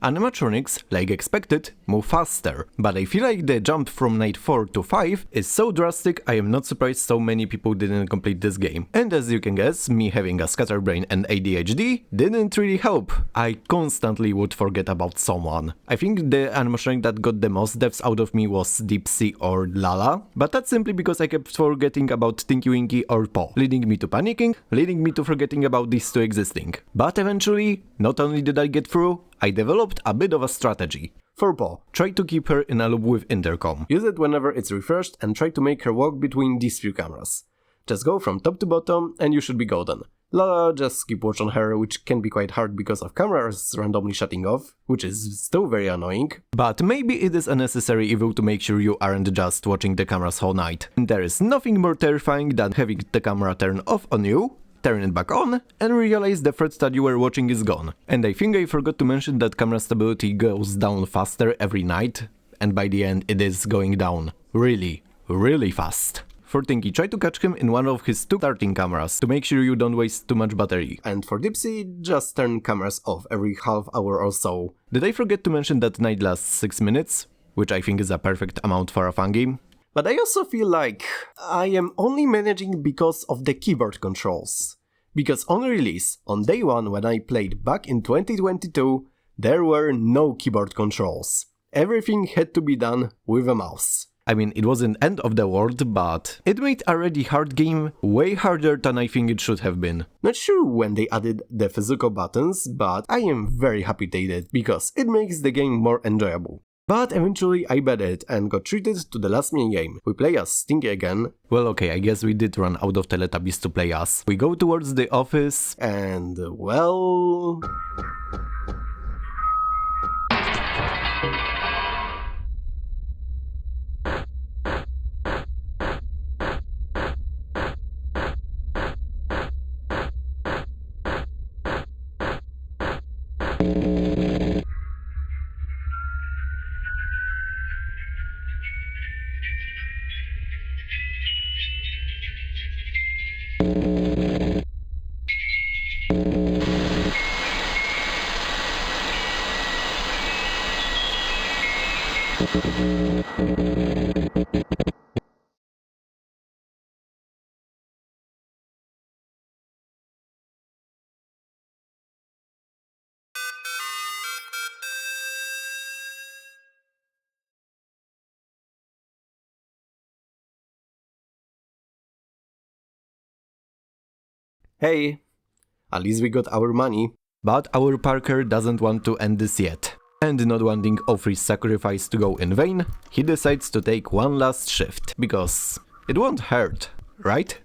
Animatronics, like expected, move faster, but I feel like the jump from night 4 to 5 is so drastic I am not surprised so many people didn't complete this game. And as you can guess, me having a scatterbrain and ADHD didn't really help. I constantly would forget about someone. I think the animatronic that got the most deaths out of me was Dipsy or Lala, but that's simply because I kept forgetting about Tinky Winky or Paw, leading me to panicking, leading me to forgetting about these 2 existing. But eventually, not only did I get through, I developed a bit of a strategy. For Paw, try to keep her in a loop with intercom. Use it whenever it's refreshed and try to make her walk between these few cameras. Just go from top to bottom and you should be golden. Lala, just keep watch on her, which can be quite hard because of cameras randomly shutting off, which is still very annoying. But maybe it is a necessary evil to make sure you aren't just watching the cameras all night. There is nothing more terrifying than having the camera turn off on you, turn it back on, and realize the threat that you were watching is gone. And I think I forgot to mention that camera stability goes down faster every night, and by the end it is going down really, really fast. For Tinky, try to catch him in one of his 2 starting cameras to make sure you don't waste too much battery. And for Dipsy, just turn cameras off every half hour or so. Did I forget to mention that night lasts 6 minutes? Which I think is a perfect amount for a fan game. But I also feel like I am only managing because of the keyboard controls. Because on release, on day 1 when I played back in 2022, there were no keyboard controls. Everything had to be done with a mouse. I mean, it wasn't end of the world, but it made a already hard game way harder than I think it should have been. Not sure when they added the physical buttons, but I am very happy they did, because it makes the game more enjoyable. But eventually I bet it and got treated to the last minigame. We play as Stinky again. Well, okay, I guess we did run out of Teletubbies to play as. We go towards the office and, well... Hey, at least we got our money. But our Parker doesn't want to end this yet. And not wanting Ofri's sacrifice to go in vain, he decides to take one last shift, because it won't hurt, right?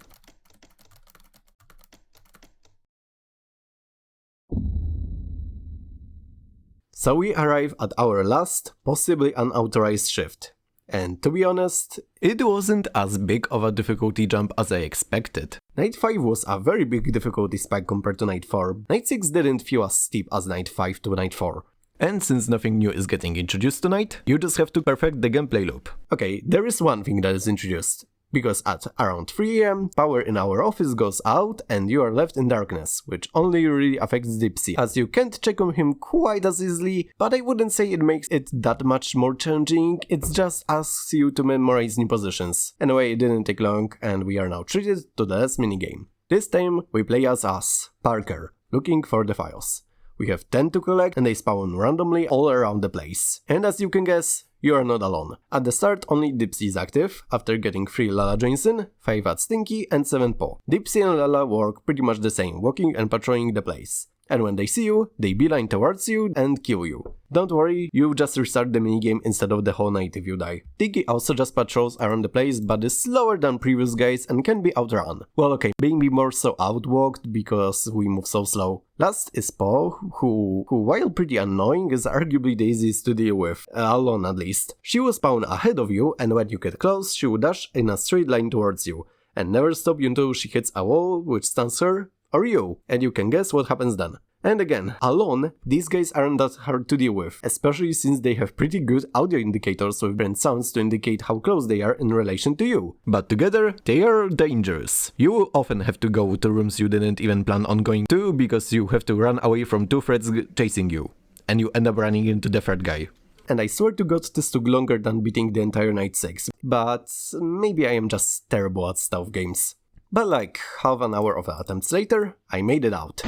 So we arrive at our last, possibly unauthorized shift. And to be honest, it wasn't as big of a difficulty jump as I expected. Night 5 was a very big difficulty spike compared to Night 4. Night 6 didn't feel as steep as Night 5 to Night 4. And since nothing new is getting introduced tonight, you just have to perfect the gameplay loop. Okay, there is one thing that is introduced. Because at around 3 AM, power in our office goes out and you are left in darkness, which only really affects Dipsy, as you can't check on him quite as easily, but I wouldn't say it makes it that much more challenging, it just asks you to memorize new positions. Anyway, it didn't take long and we are now treated to the last minigame. This time we play as us, Parker, looking for the files. We have 10 to collect and they spawn randomly all around the place. And as you can guess, you are not alone. At the start only Dipsy is active, after getting 3 Lala joins in, 5 at Stinky and 7 Paw. Dipsy and Lala work pretty much the same, walking and patrolling the place. And when they see you, they beeline towards you and kill you. Don't worry, you just restart the minigame instead of the whole night if you die. Tiggy also just patrols around the place but is slower than previous guys and can be outrun. Well okay, being more so outwalked because we move so slow. Last is Paw, who while pretty annoying is arguably the easiest to deal with, alone at least. She will spawn ahead of you and when you get close she will dash in a straight line towards you and never stop until she hits a wall which stuns her or you, and you can guess what happens then. And again, alone, these guys aren't that hard to deal with, especially since they have pretty good audio indicators with different sounds to indicate how close they are in relation to you. But together, they are dangerous. You will often have to go to rooms you didn't even plan on going to because you have to run away from 2 threats chasing you, and you end up running into the third guy. And I swear to god this took longer than beating the entire Night 6, but maybe I am just terrible at stealth games. But like half an hour of attempts later, I made it out.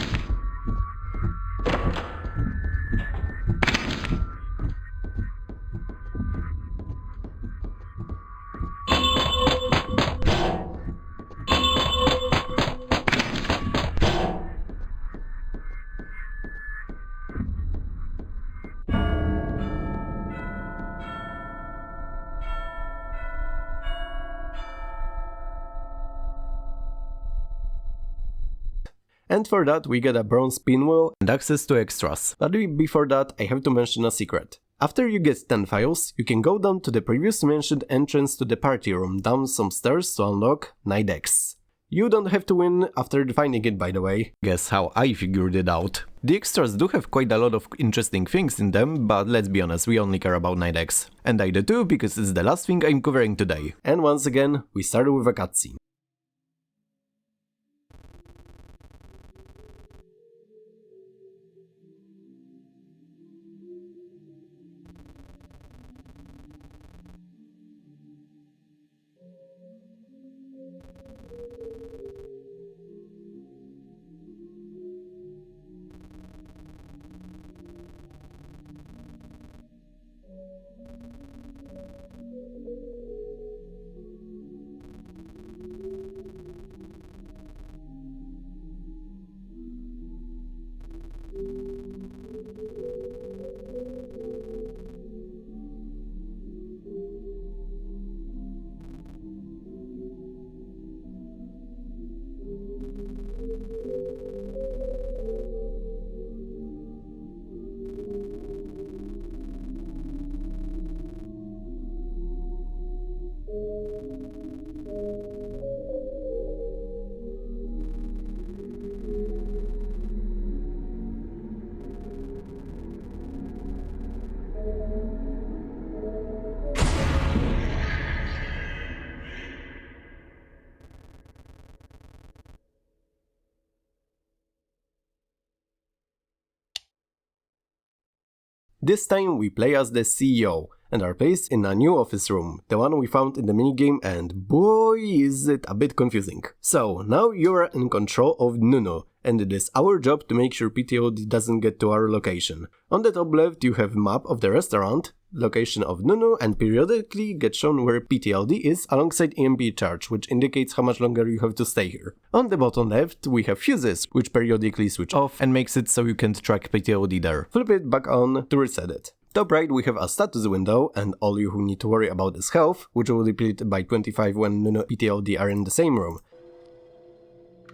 And for that we get a bronze pinwheel and access to extras. But before that I have to mention a secret. After you get 10 files, you can go down to the previously mentioned entrance to the party room down some stairs to unlock Night X. You don't have to win after finding it, by the way. Guess how I figured it out. The extras do have quite a lot of interesting things in them, but let's be honest, we only care about Night X. And I do too, because it's the last thing I'm covering today. And once again, we start with a cutscene. This time we play as the CEO and are placed in a new office room, the one we found in the minigame, and boy is it a bit confusing. So now you're in control of Nunu, and it is our job to make sure PTOD doesn't get to our location. On the top left you have map of the restaurant, location of Nunu, and periodically get shown where PTLD is alongside EMP charge, which indicates how much longer you have to stay here. On the bottom left we have fuses, which periodically switch off and makes it so you can track PTLD there. Flip it back on to reset it. Top right we have a status window, and all you who need to worry about is health, which will deplete by 25 when Nunu and PTLD are in the same room.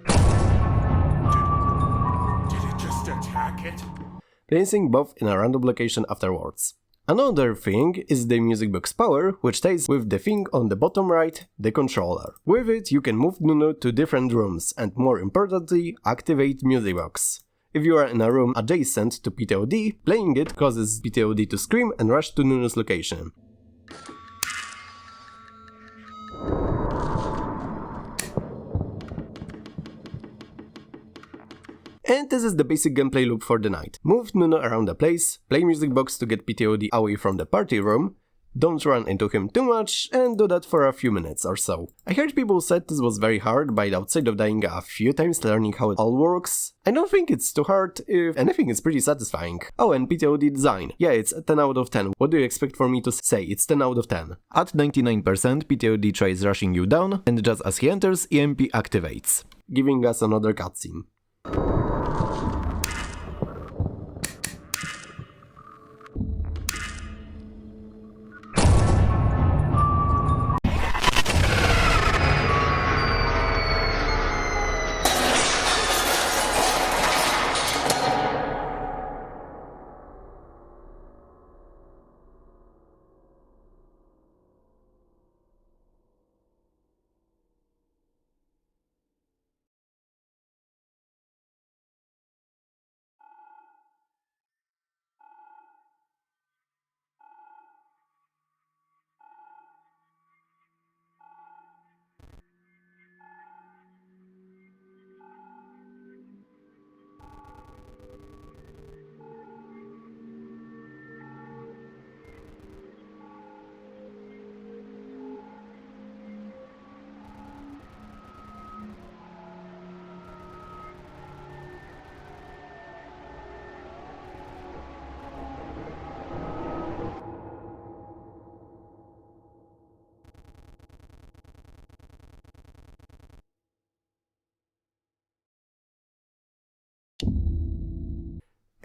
Did it just attack it? Placing both in a random location afterwards. Another thing is the music box power, which stays with the thing on the bottom right, the controller. With it you can move Nunu to different rooms and, more importantly, activate music box. If you are in a room adjacent to PTOD, playing it causes PTOD to scream and rush to Nunu's location. And this is the basic gameplay loop for the night. Move Nunu around the place, play music box to get PTOD away from the party room, don't run into him too much, and do that for a few minutes or so. I heard people said this was very hard, but outside of dying a few times learning how it all works, I don't think it's too hard. If anything, it's pretty satisfying. Oh, and PTOD design. Yeah, it's a 10 out of 10. What do you expect for me to say? It's 10 out of 10. At 99%, PTOD tries rushing you down, and just as he enters, EMP activates, giving us another cutscene.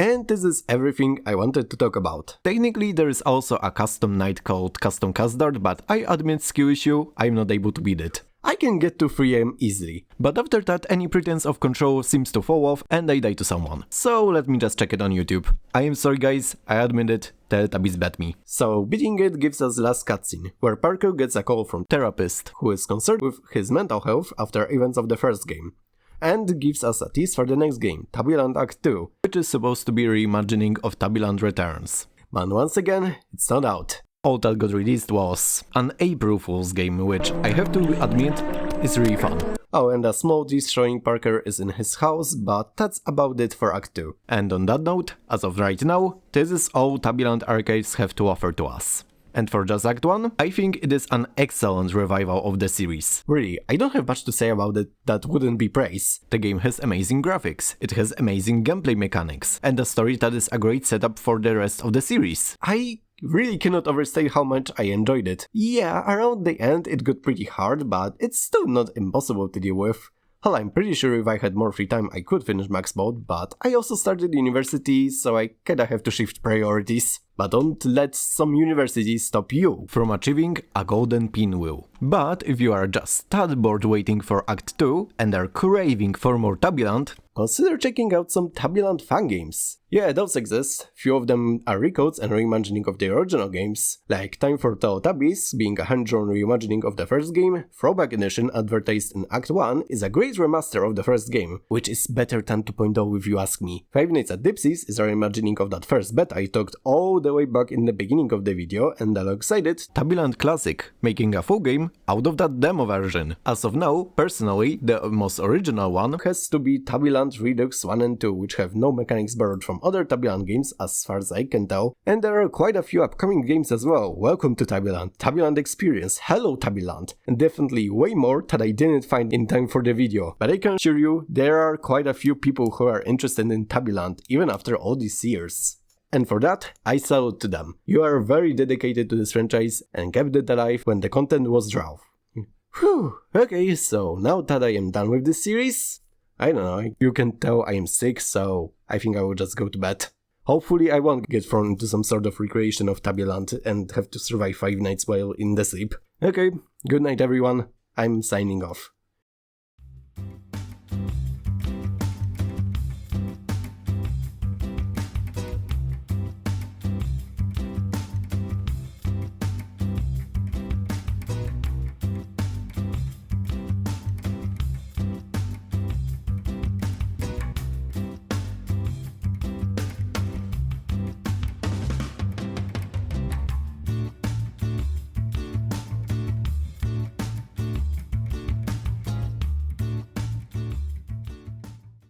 And this is everything I wanted to talk about. Technically there is also a custom night called Custom Custard, but I admit skill issue, I'm not able to beat it. I can get to 3 AM easily, but after that any pretense of control seems to fall off and I die to someone. So let me just check it on YouTube. I am sorry guys, I admit it, Teletubbies bet me. So beating it gives us last cutscene, where Parker gets a call from therapist, who is concerned with his mental health after events of the first game. And gives us a tease for the next game, Tubbyland Act 2, which is supposed to be a reimagining of Tubbyland Returns. But once again, it's not out. All that got released was an April Fool's game, which I have to admit is really fun. Oh, and a small tease showing Parker is in his house, but that's about it for Act 2. And on that note, as of right now, this is all Tubbyland Archives have to offer to us. And for just Act 1, I think it is an excellent revival of the series. Really, I don't have much to say about it that wouldn't be praise. The game has amazing graphics, it has amazing gameplay mechanics, and a story that is a great setup for the rest of the series. I really cannot overstate how much I enjoyed it. Yeah, around the end it got pretty hard, but it's still not impossible to deal with. Hell, I'm pretty sure if I had more free time I could finish max mode, but I also started university, so I kinda have to shift priorities. But don't let some universities stop you from achieving a golden pinwheel. But if you are just tad bored waiting for Act 2 and are craving for more Tubbyland, consider checking out some Tubbyland fan games. Yeah, those exist. Few of them are recodes and reimagining of the original games, like Time for Teletubbies being a hand-drawn reimagining of the first game. Throwback Edition, advertised in Act 1, is a great remaster of the first game, which is better than 2.0 if you ask me. Five Nights at Dipsy's is a reimagining of that first beta I talked all the the way back in the beginning of the video, and alongside it, Tubbyland Classic, making a full game out of that demo version. As of now, personally, the most original one has to be Tubbyland Redux 1 and 2, which have no mechanics borrowed from other Tubbyland games as far as I can tell, and there are quite a few upcoming games as well. Welcome to Tubbyland, Tubbyland Experience, hello Tubbyland, and definitely way more that I didn't find in time for the video, but I can assure you, there are quite a few people who are interested in Tubbyland, even after all these years. And for that, I salute to them. You are very dedicated to this franchise and kept it alive when the content was dry. Whew, okay, so now that I am done with this series, I don't know, you can tell I am sick, so I think I will just go to bed. Hopefully I won't get thrown into some sort of recreation of Tubbyland and have to survive 5 nights while in the sleep. Okay, good night everyone, I'm signing off.